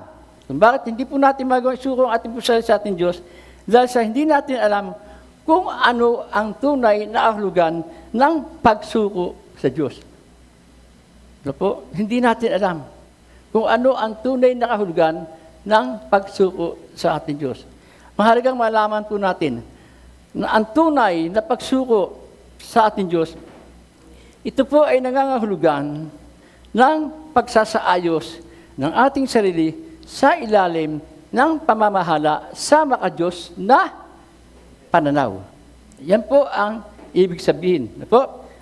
kung bakit hindi po natin magawa isuko ang ating sarili sa ating Diyos, dahil sa hindi natin alam kung ano ang tunay na kahulugan ng pagsuko sa Diyos. No po? Hindi natin alam kung ano ang tunay na kahulugan ng pagsuko sa ating Diyos. Mahalagang malaman po natin na ang tunay na pagsuko sa ating Diyos, ito po ay nangangahulugan ng pagsasaayos ng ating sarili sa ilalim ng pamamahala sa makadiyos na pananaw. Yan po ang ibig sabihin.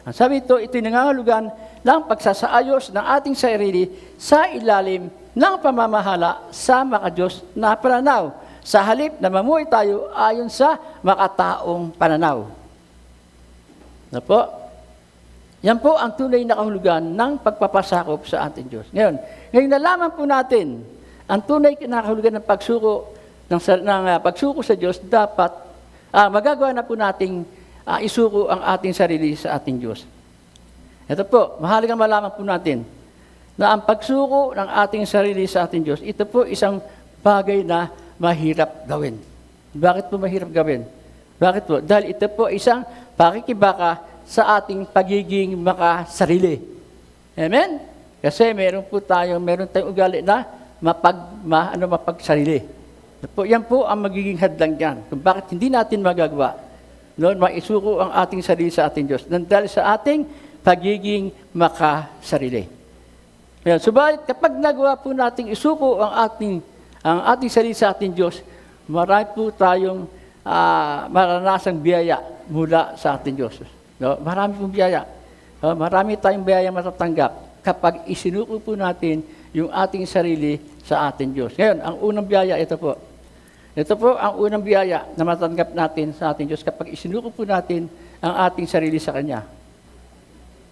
Ang sabi ito'y nangangahulugan ng pagsasaayos ng ating sarili sa ilalim ng pamamahala sa makadiyos na pananaw. Sa halip na mamuhay tayo ayon sa makataong pananaw. Yan po ang tunay na kahulugan ng pagpapasakop sa ating Diyos. Ngayon nalaman po natin ang tunay na kahulugan ng pagsuko pagsuko sa Diyos, dapat magagawa na po nating isuko ang ating sarili sa ating Diyos. Ito po, mahalagang malaman po natin na ang pagsuko ng ating sarili sa ating Diyos, ito po isang bagay na mahirap gawin. Bakit po mahirap gawin? Bakit po? Dahil ito po isang pakikibaka sa ating pagiging makasarili. Amen? Kasi meron tayong ugali na mapagsarili. Yan po ang magiging hadlang dyan. Kung bakit hindi natin magagawa maisuko ang ating sarili sa ating Diyos. Dahil sa ating pagiging makasarili. Subalit kapag nagawa po nating isuko ang ating sarili sa ating Diyos, marami po tayong maranasang biyaya mula sa ating Diyos. Marami pong biyaya. Marami tayong biyaya matatanggap kapag isinuko po natin yung ating sarili sa ating Diyos. Ngayon, ang unang biyaya, ito po. Ito po ang unang biyaya na matanggap natin sa ating Diyos kapag isinuko po natin ang ating sarili sa Kanya.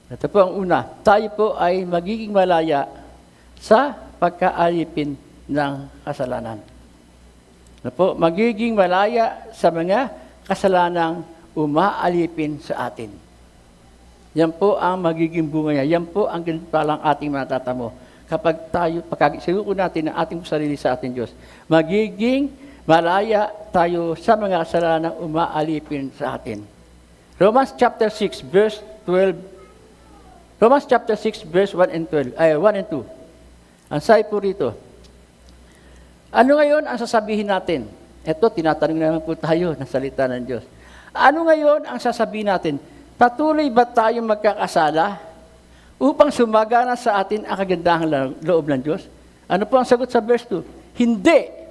Ito po ang una. Tayo po ay magiging malaya sa pagkaalipin ng kasalanan. Magiging malaya sa mga kasalanang umaalipin sa atin. Yan po ang magiging bunga niya. Yan po ang ganitpalang ating matatamo. Kapag pagkagisuko natin ang ating sarili sa ating Diyos, magiging malaya tayo sa mga kasalanang umaalipin sa atin. Romans chapter 6 verse 12. Romans chapter 6 verse 1 and 2. Ang sabi po rito, ano ngayon ang sasabihin natin? Ito, tinatanong naman po tayo ng salita ng Diyos. Ano ngayon ang sasabihin natin? Patuloy ba tayong magkakasala upang sumagana sa atin ang kagandahang loob ng Diyos? Ano po ang sagot sa verse 2? Hindi.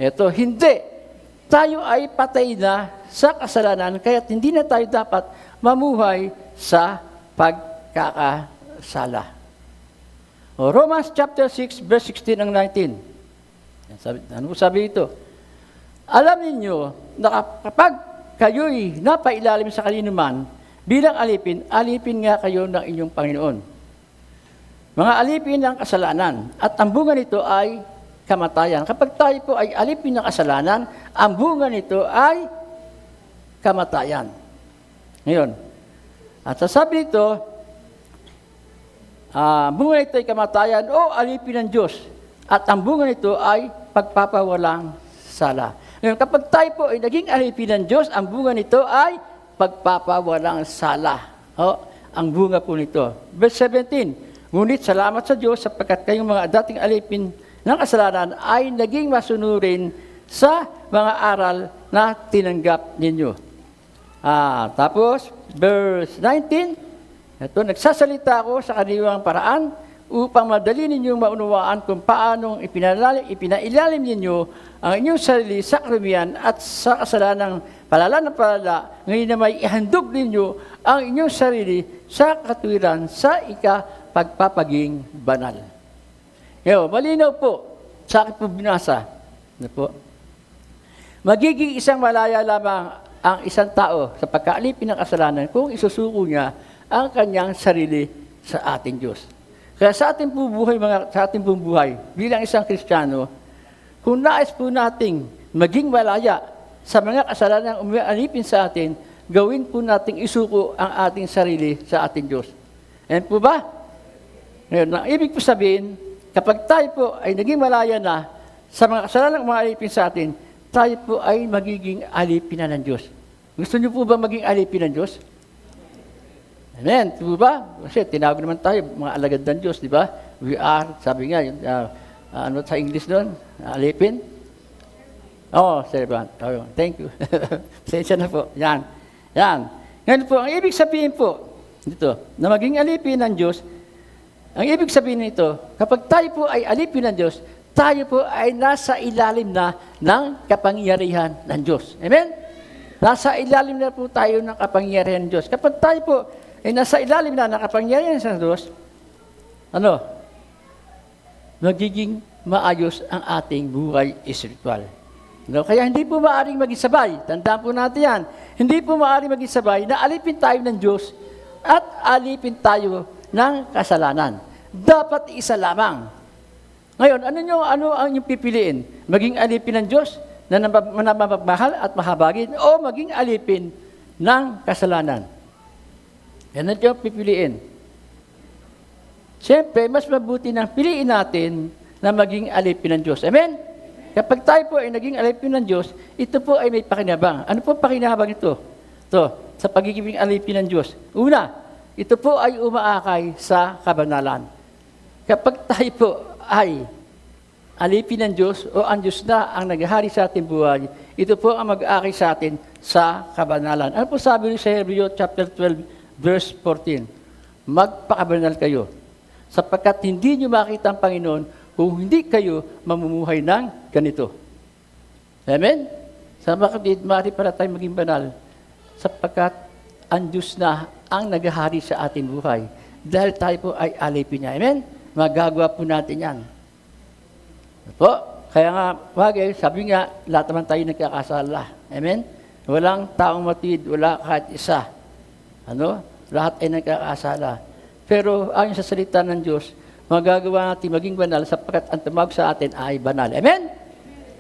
Ito, hindi. Tayo ay patay na sa kasalanan, kaya hindi na tayo dapat mamuhay sa pagkakasala. Romans chapter 6, verse 16 and 19. Ano sabi ito? Alam ninyo na kapag kayo'y napailalim sa kalinuman, bilang alipin nga kayo ng inyong Panginoon. Mga alipin ng kasalanan, at ang bunga nito ay kamatayan. Kapag tayo po ay alipin ng kasalanan, ang bunga nito ay kamatayan. Ngayon, at sasabi nito, bunga nito ay kamatayan o alipin ng Diyos. At ang bunga nito ay pagpapawalang sala. Ngayon, kapag tayo po ay naging alipin ng Diyos, ang bunga nito ay pagpapawalang sala. Ang bunga po nito. Verse 17, ngunit salamat sa Diyos sapagkat kayong mga dating alipin ng kasalanan ay naging masunurin sa mga aral na tinanggap ninyo. Tapos, verse 19, ito, nagsasalita ako sa kanilang paraan upang madali ninyong maunawaan kung paanong ipinailalim ninyo ang inyong sarili sa karumihan at sa kasalanang palala na palala, ngayon na may ihandog ninyo ang inyong sarili sa katuwiran sa pagpapaging banal. Ngayon, malinaw po, sa akin po binasa, magiging isang malaya lamang ang isang tao sa pagkaalipin ng kasalanan kung isusuko niya ang kanyang sarili sa ating Diyos. Kaya sa ating pong buhay, bilang isang Kristiyano, Kung nais po nating maging malaya sa mga kasalanan ang umialipin sa atin, gawin po nating isuko ang ating sarili sa ating Diyos. Ayan po ba? Ngayon, ang ibig po sabihin, kapag tayo po ay naging malaya na sa mga kasalanan ang umialipin sa atin, tayo po ay magiging alipin na ng Diyos. Gusto niyo po ba maging alipin ng Diyos? Amen. Di ba? Kasi tinawag naman tayo, mga alagad ng Diyos, di ba? We are, sabi nga, ano sa English doon? Alipin? Servant. Oh, thank you. Pasensya na po. Yan. Ngayon po, ang ibig sabihin po, dito, na maging alipin ng Diyos, ang ibig sabihin nito, kapag tayo po ay alipin ng Diyos, tayo po ay nasa ilalim na ng kapangyarihan ng Diyos. Amen? Nasa ilalim na po tayo ng kapangyarihan ng Diyos. Kapag tayo po ay nasa ilalim na ng kapangyarihan ng Diyos, magiging maayos ang ating buhay espiritual. Kaya hindi po maaaring mag-isabay. Tandaan po natin yan. Hindi po maaaring mag-isabay na alipin tayo ng Diyos at alipin tayo ng kasalanan. Dapat isa lamang. Ngayon, ano ang inyong pipiliin? Maging alipin ng Diyos na mapagmahal at mahabagin o maging alipin ng kasalanan? Yan ang inyong pipiliin. Siyempre, mas mabuti nang piliin natin na maging alipin ng Diyos. Amen? Kapag tayo po ay naging alipin ng Diyos, ito po ay may pakinabang. Ano po pakinabang ito? Ito, sa pagiging alipin ng Diyos. Una, ito po ay umaakay sa kabanalan. Kapag tayo po ay alipin ng Diyos o ang Diyos na ang naghahari sa ating buhay, ito po ang mag-aakay sa atin sa kabanalan. Ano po sabi sa Hebrews chapter 12, verse 14? Magpakabanal kayo, sapagkat hindi nyo makita ang Panginoon kung hindi kayo mamumuhay ng ganito. Amen? Sa mga kapatid, maaari para tayo maging banal, sapagkat ang Diyos na ang naghahari sa ating buhay. Dahil tayo po ay alipin niya. Amen? Magagawa po natin yan. Po, kaya nga, sabi nga, lahat naman tayo nagkakasala. Amen? Walang taong matid, wala kahit isa. Lahat ay nagkakasala. Pero ayon sa salita ng Diyos, magagawa natin maging banal sapagkat ang tumawag sa atin ay banal. Amen?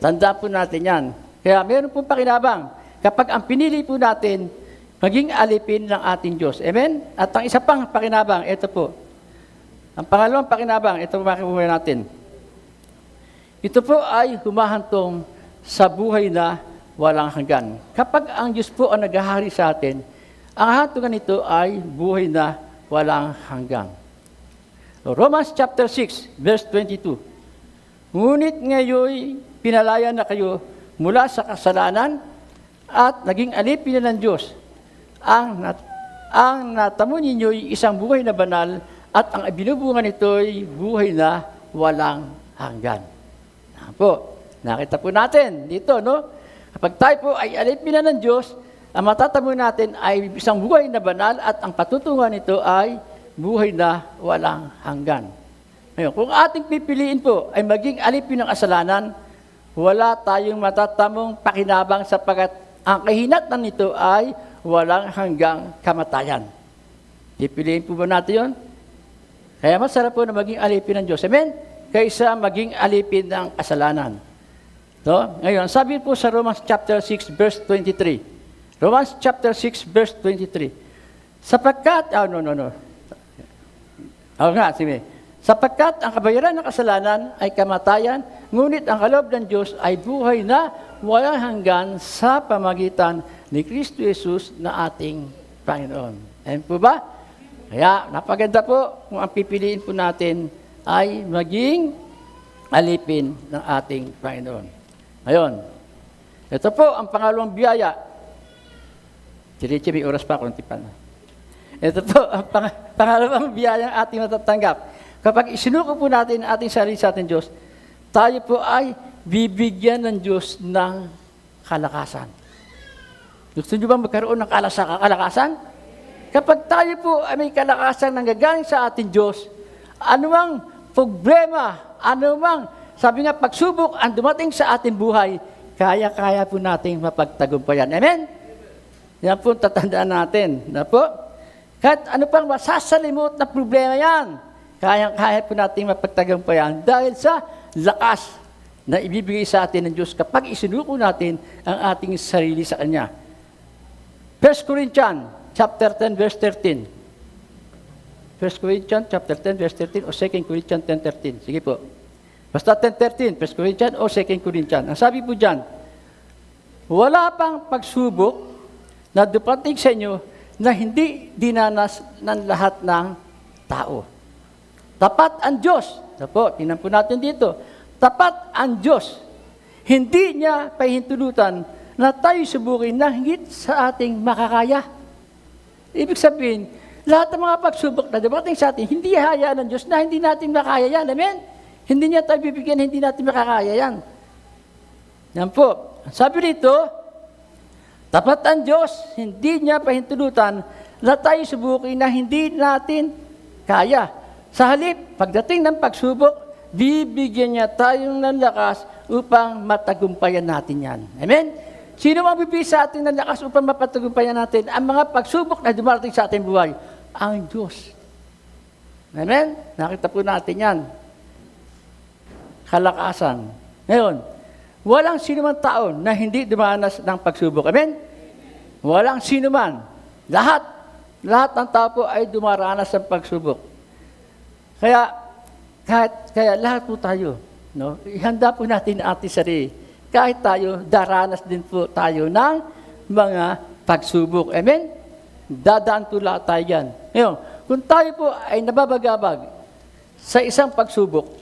Tandaan po natin yan. Kaya meron po pakinabang. Kapag ang pinili po natin, maging alipin ng ating Diyos. Amen? At ang isa pang pakinabang, ito po. Ang pangalawang pakinabang, ito po makibuhay natin. Ito po ay humahantong sa buhay na walang hanggan. Kapag ang Diyos po ang naghahari sa atin, ang hantungan nito ay buhay na walang hanggan. Romans chapter 6, verse 22. Ngunit ngayon, pinalaya na kayo mula sa kasalanan at naging alipin na ng Diyos. Ang natamo ninyo'y isang buhay na banal at ang binubungan nito'y buhay na walang hanggan. Po, nakita po natin dito, Kapag tayo po ay alipin na ng Diyos, ang matatamo natin ay isang buhay na banal at ang patutungan nito ay buhay na walang hanggan. Ngayon, kung ating pipiliin po ay maging alipin ng kasalanan, wala tayong matatamong pakinabang sapagkat ang kahinatnan nito ay walang hanggang kamatayan. Pipiliin po ba natin yun? Kaya masarap po na maging alipin ng Diyos. Amen? Kaysa maging alipin ng kasalanan. Ngayon, sabi po sa Romans chapter 6, verse 23. Romans chapter 6, verse 23. Sapagkat, sapagkat ang kabayaran ng kasalanan ay kamatayan, ngunit ang kaloob ng Diyos ay buhay na walang hanggan sa pamagitan ni Kristo Jesus na ating Panginoon. Ayan po ba? Kaya, napaganda po kung ang pipiliin po natin ay maging alipin ng ating Panginoon. Ngayon, ito po ang pangalawang biyaya. Diretso, may oras pa, kunti pa na. Ito po ang pangalawang biyaya ng ating matatanggap. Kapag isinuko po natin ang ating sarili sa ating Diyos, tayo po ay bibigyan ng Diyos ng kalakasan. Gusto niyo ba magkaroon ng kalakasan? Kapag tayo po ay may kalakasan nanggagaling sa ating Diyos, anumang problema, anumang, sabi nga, pagsubok ang dumating sa ating buhay, kaya-kaya po nating mapagtagumpayan. Amen? Yan po tatandaan natin. Na po? Kahit ano pang masasalimot na problema yan, kaya-kaya po nating mapagtagumpayan dahil sa lakas na ibibigay sa atin ng Diyos kapag isinuko natin ang ating sarili sa Kanya. 1 Corinthians chapter 10, verse 13. 1 Corinthians chapter 10, verse 13 o 2 Corinthians 10:13. Sige po. Basta 10:13, 1 Corinthians o 2 Corinthians. Ang sabi po dyan, wala pang pagsubok na dumating sa inyo na hindi dinanas ng lahat ng tao. Tapat ang Diyos. Ito po, tingnan po natin dito. Tapat ang Diyos. Hindi niya pahintulutan na tayo subukin na higit sa ating makakaya. Ibig sabihin, lahat ng mga pagsubok na dumating sa atin, hindi hayaan ng Diyos na hindi natin makaya yan. Amen? Hindi niya tayo bibigyan, hindi natin makakaya yan. Yan po. Sabi rito, tapat ang Diyos, hindi niya pahintulutan na tayo subukin na hindi natin kaya. Sa halip, pagdating ng pagsubok, bibigyan niya tayong ng lakas upang matagumpayan natin yan. Amen? Sino ang bibigay sa atin ng lakas upang mapatagumpayan natin ang mga pagsubok na dumarating sa ating buhay? Ang Diyos. Amen? Nakita po natin yan. Kalakasan. Ngayon, walang sinuman tao na hindi dumanas ng pagsubok. Amen? Walang sinuman. Lahat ng tao po ay dumaranas ng pagsubok. Kaya lahat po tayo, no? Ihanda po natin ang ating sarili. Kahit tayo, daranas din po tayo ng mga pagsubok. Amen? Dadaan po lahat tayo yan. Ngayon, kung tayo po ay nababagabag sa isang pagsubok,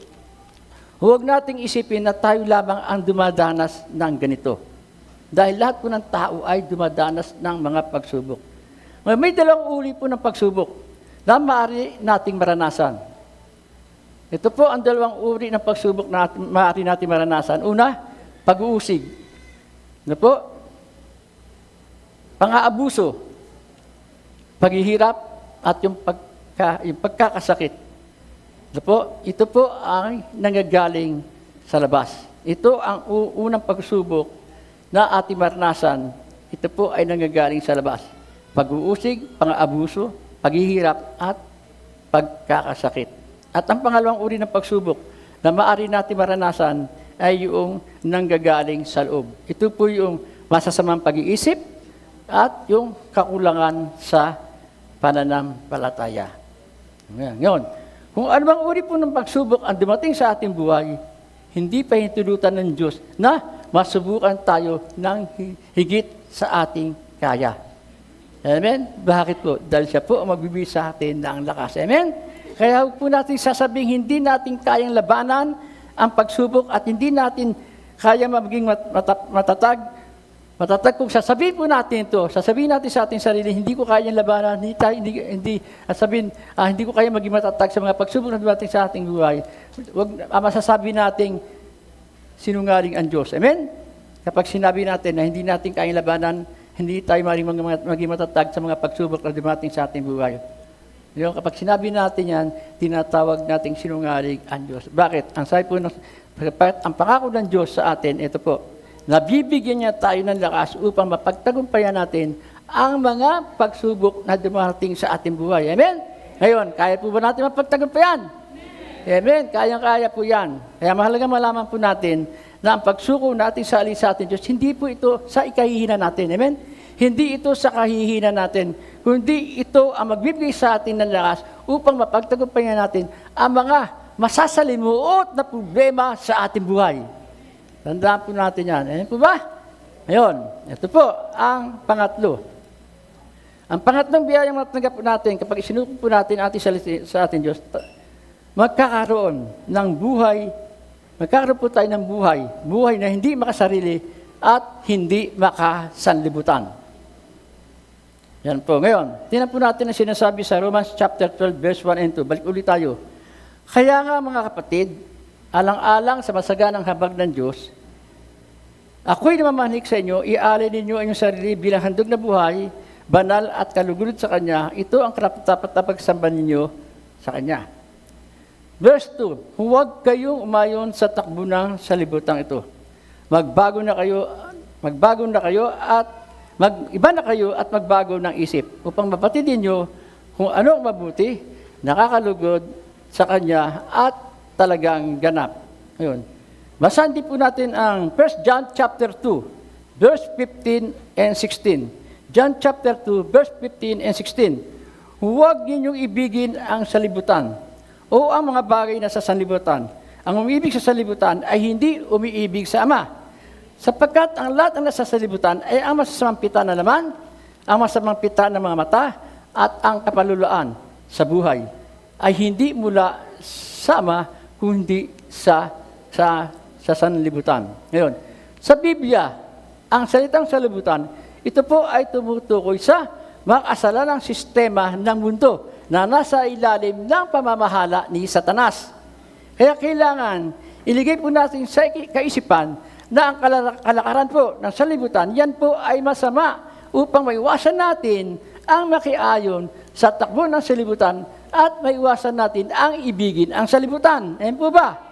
huwag nating isipin na tayo lamang ang dumadanas ng ganito. Dahil lahat po ng tao ay dumadanas ng mga pagsubok. May dalawang uri po ng pagsubok na maaari nating maranasan. Ito po ang dalawang uri ng pagsubok na maaari nating maranasan. Una, pag-uusig. Ano po? Pang-aabuso. Paghihirap at yung pagkakasakit. Ano po? Ito po ang nanggagaling sa labas. Ito ang unang pagsubok na ating maranasan. Ito po ay nanggagaling sa labas. Pag-uusig, pang-aabuso, paghihirap at pagkakasakit. At ang pangalawang uri ng pagsubok na maaari natin maranasan ay yung nanggagaling sa loob. Ito po yung masasamang pag-iisip at yung kakulangan sa pananampalataya. Ngayon, kung anumang uri po ng pagsubok ang dumating sa ating buhay, hindi pa hinutulutan ng Diyos na masubukan tayo ng higit sa ating kaya. Amen? Bakit po? Dahil siya po ang magbibigay sa atin ng lakas. Amen? Kaya huwag po natin sasabing hindi natin kayang labanan ang pagsubok at hindi natin kaya maging matatag. Matatag kung sasabihin po natin ito, sasabihin natin sa ating sarili, hindi ko kayang labanan, hindi ko kaya maging matatag sa mga pagsubok na dumating sa ating buhay. Huwag masasabi nating sinungaling ang Diyos. Amen? Kapag sinabi natin na hindi natin kayang labanan, hindi tayo maging matatag sa mga pagsubok na dumating sa ating buhay. Yung kapag sinabi natin yan, tinatawag nating sinungaling ang Diyos. Bakit? Ang sabi po, ang pangako ng Diyos sa atin, ito po, nabibigyan niya tayo ng lakas upang mapagtagumpayan natin ang mga pagsubok na dumarating sa ating buhay. Amen? Ngayon, kaya po ba natin mapagtagumpayan? Amen? Kayang-kaya po yan. Kaya mahalaga malaman po natin na ang pagsuko natin sa alin sa ating Diyos, hindi po ito sa ikahihina natin. Amen? Hindi ito sa kahihina natin, kundi ito ang magbibigay sa atin ng lakas upang mapagtagumpayan natin ang mga masasalimuot na problema sa ating buhay. Tandaan po natin yan. Ayan po ba? Ngayon, ito po ang pangatlo. Ang pangatlong biyayang matanggap po natin kapag isinuko po natin sa ating Diyos, magkakaroon po tayo ng buhay na hindi makasarili at hindi makasanlibutan. Yan po. Ngayon, tingnan po natin ang sinasabi sa Romans chapter 12, verse 1 and 2. Balik ulit tayo. Kaya nga mga kapatid, alang-alang sa masaganang habag ng Diyos, ako'y namamanik sa inyo, ialay ninyo ang inyong sarili bilang handog na buhay, banal at kalugulod sa Kanya. Ito ang karapat-dapat na pagsamba ninyo sa Kanya. Verse 2, huwag kayong umayon sa takbo ng salibutang ito. Magbago na kayo at mag-iba na kayo at magbago ng isip upang mapatidin nyo kung ano ang mabuti, nakakalugod sa Kanya at talagang ganap. Ngayon, Basahin din po natin ang 1 John chapter 2, verse 15 and 16. John chapter 2, verse 15 and 16. Huwag ninyong ibigin ang salibutan o ang mga bagay na sa sanlibutan. Ang umiibig sa sanlibutan ay hindi umiibig sa Ama. Sapagkat ang lahat ng nasa sanlibutan ay ang masasamang pita na laman, ang masamang pita ng mga mata, at ang kapaluluan sa buhay ay hindi mula sa Ama, kundi sa sanlibutan. Ngayon, sa Biblia, ang salitang sanlibutan, ito po ay tumutukoy sa makasalanang sistema ng mundo na nasa ilalim ng pamamahala ni Satanas. Kaya kailangan iligay po natin sa kaisipan na ang kalakaran po ng sanlibutan, yan po ay masama upang maiwasan natin ang makiayon sa takbo ng sanlibutan at maiwasan natin ang ibigin ang sanlibutan. Ayan po ba?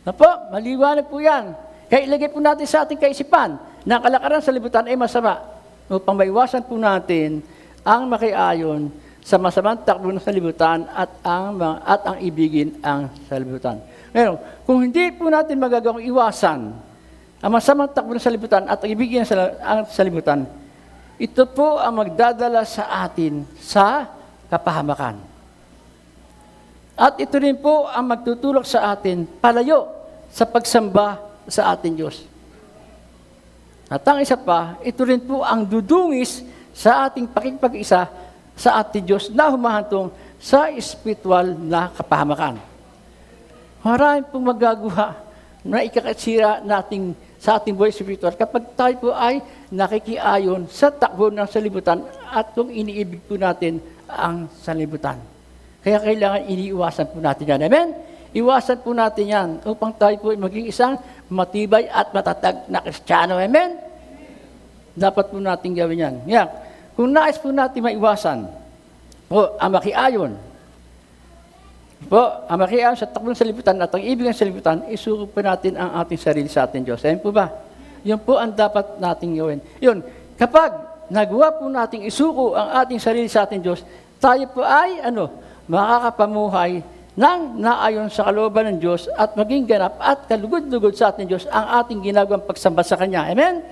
Napo, maliwanag po yan. Kaya ilagay po natin sa ating kaisipan na ang kalakaran sa libutan ay masama upang maiwasan po natin ang makiayon sa masamang takbo ng sanlibutan at ang ibigin ang sanlibutan. Ngayon, kung hindi po natin magagawang iwasan ang masamang takbo ng sanlibutan at ang ibigin ang sanlibutan, ito po ang magdadala sa atin sa kapahamakan. At ito rin po ang magtutulak sa atin palayo sa pagsamba sa ating Diyos. At ang isa pa, ito rin po ang dudungis sa ating pakikipag-isa sa ating Diyos na humahantong sa espiritual na kapahamakan. Marami pong magagawa na ikakasira natin sa ating buhay spiritual kapag tayo po ay nakikiayon sa takbo ng sanlibutan at kung iniibig po natin ang sanlibutan. Kaya kailangan iniiwasan po natin yan. Amen? Iwasan po natin yan upang tayo po maging isang matibay at matatag na Kristiyano. Amen? Dapat po natin gawin yan. Yan. Kung nais po natin maiwasan ang makiayon, ang makiayon sa takbo ng sanlibutan at ang ibig ng sanlibutan, isuko po natin ang ating sarili sa ating Diyos. Amen po ba? Yun po ang dapat nating gawin. Yun, kapag nagawa po nating isuko ang ating sarili sa ating Diyos, tayo po ay, makakapamuhay ng naayon sa kalooban ng Diyos at maging ganap at kalugod-lugod sa ating Diyos ang ating ginagawang pagsamba sa Kanya. Amen?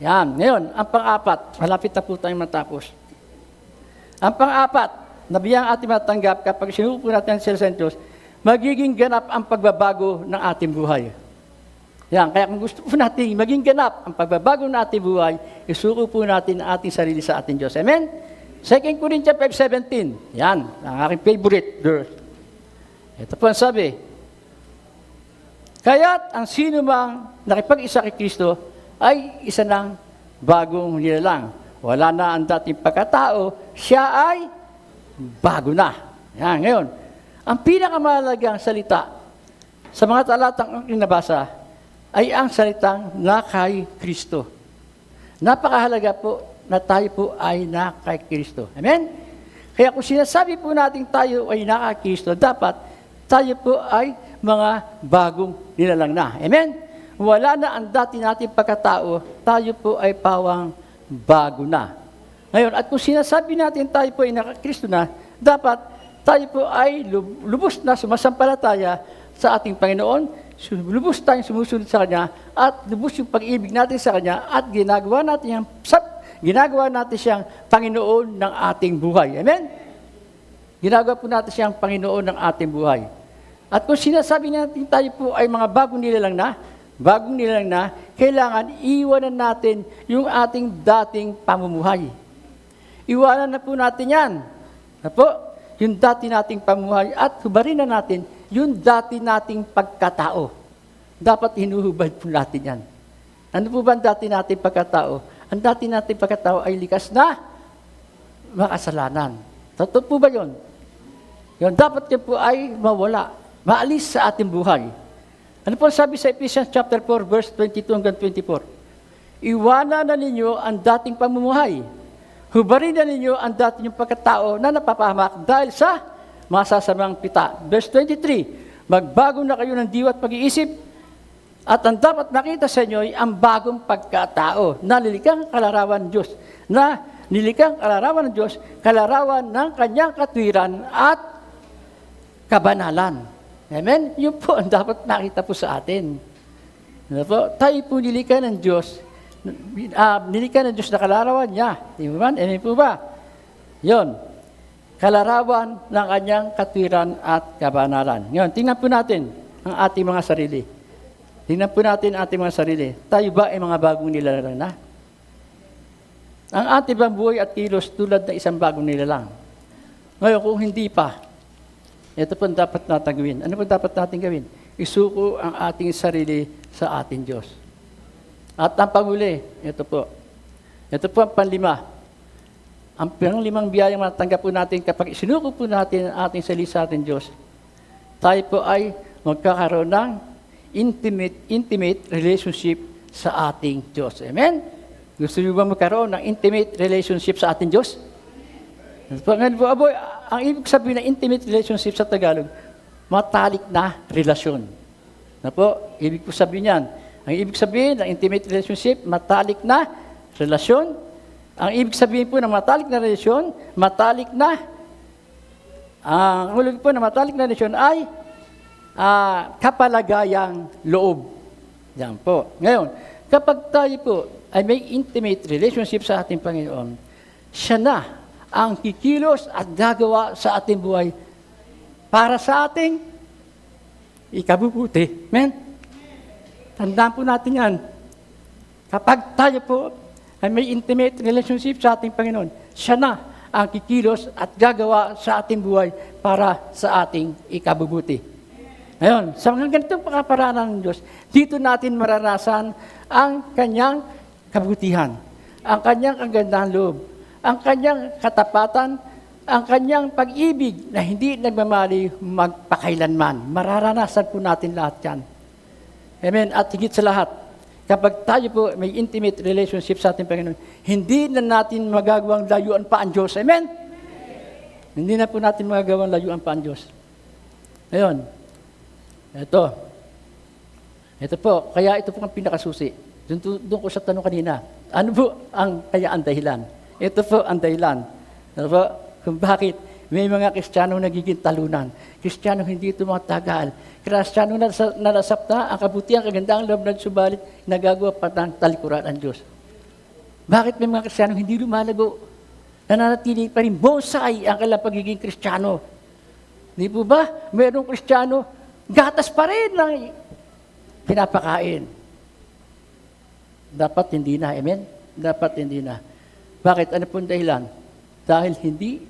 Yan. Ngayon, ang pang-apat, malapit na po tayong matapos. Ang pang-apat, na biyang ating matanggap kapag sinuko natin ang sa Diyos, magiging ganap ang pagbabago ng ating buhay. Yan. Kaya kung gusto po natin maging ganap ang pagbabago ng ating buhay, isuko po natin ang ating sarili sa ating Diyos. Amen? 2 Corinthians 5:17. Yan, ang aking favorite verse. Ito po ang sabi, kaya't ang sino mang nakipag-isa kay Kristo ay isa ng bagong nilalang. Wala na ang dating pagkatao, siya ay bago na. Yan, ngayon, ang pinakamahalagang salita sa mga talatang aking nabasa ay ang salitang na kay Kristo. Napakahalaga po na tayo po ay na kay Kristo. Amen? Kaya kung sinasabi po natin tayo ay na kay Kristo, dapat tayo po ay mga bagong nilalang na. Amen? Wala na ang dati nating pagkatao, tayo po ay pawang bago na. Ngayon, at kung sinasabi natin tayo po ay na kay Kristo na, dapat tayo po ay lubos na sumasampalataya sa ating Panginoon, lubos tayong sumusunod sa Kanya, at lubos yung pag-ibig natin sa Kanya, at ginagawa natin siyang Panginoon ng ating buhay. Amen? Ginagawa po natin siyang Panginoon ng ating buhay. At kung sinasabi natin tayo po ay mga bagong nilalang na, kailangan iwanan natin yung ating dating pamumuhay. Iwanan na po natin yan. Yung dati nating pamumuhay at hubarin na natin yung dati nating pagkatao. Dapat hinuhubad po natin yan. Ano po ba ang dati nating pagkatao? Ang dati nating pagkatao ay likas na makasalanan. Totoo po ba yun? Yun, dapat yun po ay mawala, maalis sa ating buhay. Ano po sabi sa Ephesians chapter 4, verse 22 hanggang 24? Iwanan na ninyo ang dating pamumuhay. Hubarin na ninyo ang dating pagkatao na napapahamak dahil sa masasamang pita. Verse 23, magbago na kayo ng diwa at pag-iisip, at ang dapat makita sa inyo ay ang bagong pagkatao na nilikang kalarawan ng Diyos. Na nilikang kalarawan ng Diyos, kalarawan ng kanyang katwiran at kabanalan. Amen? Yun po ang dapat nakita po sa atin. Ano po? Tayo po nilikha ng Diyos. Nilikha ng Diyos na kalarawan niya. Di ba man? Amen po ba? Yun. Kalarawan ng kanyang katwiran at kabanalan. Ngayon, tingnan po natin ang ating mga sarili. Tingnan po natin ang ating mga sarili. Tayo ba ay mga bagong nilalang na? Ang ating bang buhay at kilos tulad ng isang bagong nilalang? Ngayon, kung hindi pa, ito po ang dapat natin gawin. Ano po dapat natin gawin? Isuko ang ating sarili sa ating Diyos. At ang panghuli, ito po. Ito po ang panlima. Ang panglimang biyayang matatanggap po natin kapag isinuko po natin ang ating sarili sa ating Diyos, tayo po ay magkakaroon ng intimate relationship sa ating Diyos. Amen? Gusto niyo ba magkaroon ng intimate relationship sa ating Diyos? Ngayon po, aboy, ang ibig sabihin ng intimate relationship sa Tagalog, matalik na relasyon. Na po, ibig po sabihin yan. Ang ibig sabihin ng intimate relationship, matalik na relasyon. Ang ibig sabihin po ng matalik na relasyon, ang ulit po ng matalik na relasyon ay kapalagayang loob. Yan po. Ngayon, kapag tayo po ay may intimate relationship sa ating Panginoon, siya na ang kikilos at gagawa sa ating buhay para sa ating ikabubuti. Amen? Tandaan po natin yan. Kapag tayo po ay may intimate relationship sa ating Panginoon, siya na ang kikilos at gagawa sa ating buhay para sa ating ikabubuti. Ngayon, sa mga ganitong pakaparaanan ng Diyos, dito natin maranasan ang kanyang kabutihan, ang kanyang kagandahan loob, ang kanyang katapatan, ang kanyang pag-ibig na hindi nagmamali magpakailanman. Mararanasan po natin lahat yan. Amen. At higit sa lahat, kapag tayo po may intimate relationship sa ating Panginoon, hindi na natin magagawang layuan pa ang Diyos. Amen? Hindi na po natin magagawang layuan pa ang Diyos. Ngayon, ito po, kaya ito po ang pinakasusi. Doon ko sa tanong kanina, ano po ang dahilan? Ito po ang dahilan. Ano po? Kung bakit may mga Kristiyanong nagiging talunan. Kristiyanong hindi tumatagal. Kristiyanong nalasap na ang kabutihan, kagandaang loob ng subalit, nagagawa pa ng talikuran ang Diyos. Bakit may mga Kristiyanong hindi lumalago? Nananatili pa rin bonsai ang kailang pagiging Kristiyano. Di po ba? Mayroong Kristiyano, gatas pa rin ng pinapakain. Dapat hindi na. Amen? Dapat hindi na. Bakit? Ano pong dahilan? Dahil hindi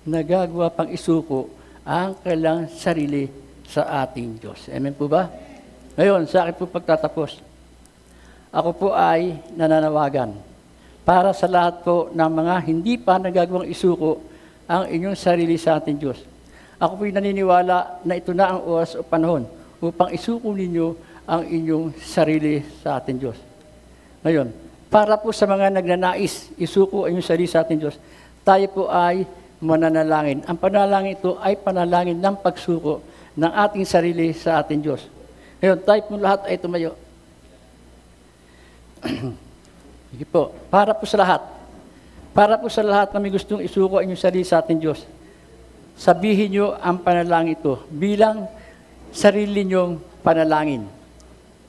nagagawa pang isuko ang kailang sarili sa ating Diyos. Amen po ba? Ngayon, sa akin po pagtatapos, ako po ay nananawagan para sa lahat po ng mga hindi pa nagagawang isuko ang inyong sarili sa ating Diyos. Ako po'y naniniwala na ito na ang oras o panahon upang isuko ninyo ang inyong sarili sa ating Diyos. Ngayon, para po sa mga nagnanais isuko ang inyong sarili sa ating Diyos, tayo po ay mananalangin. Ang panalangin ito ay panalangin ng pagsuko ng ating sarili sa ating Diyos. Ngayon, tayo po lahat ay tumayo. Sige po, para po sa lahat na may gustong isuko ang inyong sarili sa ating Diyos, sabihin nyo ang panalangin ito bilang sarili nyong panalangin.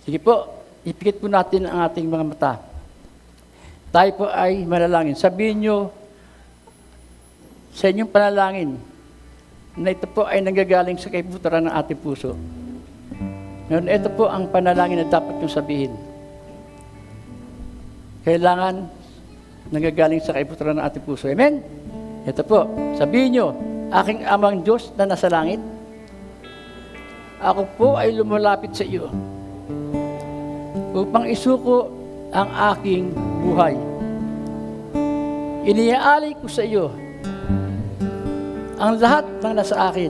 Sige po, ipikit po natin ang ating mga mata. Tayo po ay manalangin. Sabihin nyo sa inyong panalangin na ito po ay nanggagaling sa kaibuturan ng ating puso. Ngayon, ito po ang panalangin na dapat nyo sabihin. Kailangan nanggagaling sa kaibuturan ng ating puso. Amen? Ito po, sabihin nyo, aking amang Diyos na nasa langit, ako po ay lumalapit sa iyo upang isuko ang aking buhay. Iniaalay ko sa iyo ang lahat ng nasa akin,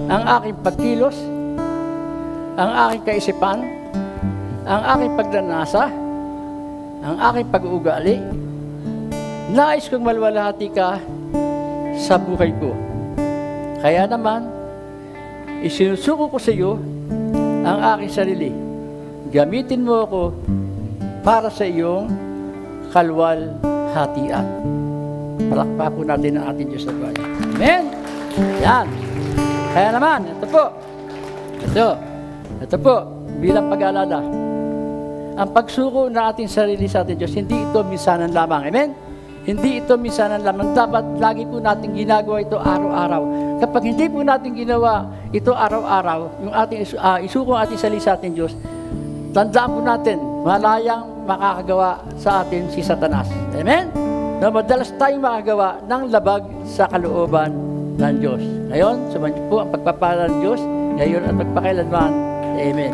ang aking pagkilos, ang aking kaisipan, ang aking pagnanasa, ang aking pag-uugali. Nais kong malwalhati ka sa buhay ko. Kaya naman, isinusuko ko sa iyo ang aking sarili. Gamitin mo ako para sa iyong kalwalhatian. Palakpa po natin ang ating Diyos sa buhay. Amen? Yan. Kaya naman, ito po, bilang pag-aalala. Ang pagsuko na ating sarili sa ating Diyos, hindi ito minsanan lamang. Amen? Hindi ito minsanan lamang. Dapat lagi po natin ginagawa ito araw-araw. Kapag hindi po natin ginawa ito araw-araw, yung ating isuko ang ating sarili sa ating Diyos, tandaan po natin, malayang makakagawa sa atin si Satanas. Amen? Na madalas tayong makagawa ng labag sa kalooban ng Diyos. Ngayon, sumayin po ang pagpapala ng Diyos, ngayon at magpakailanman. Amen.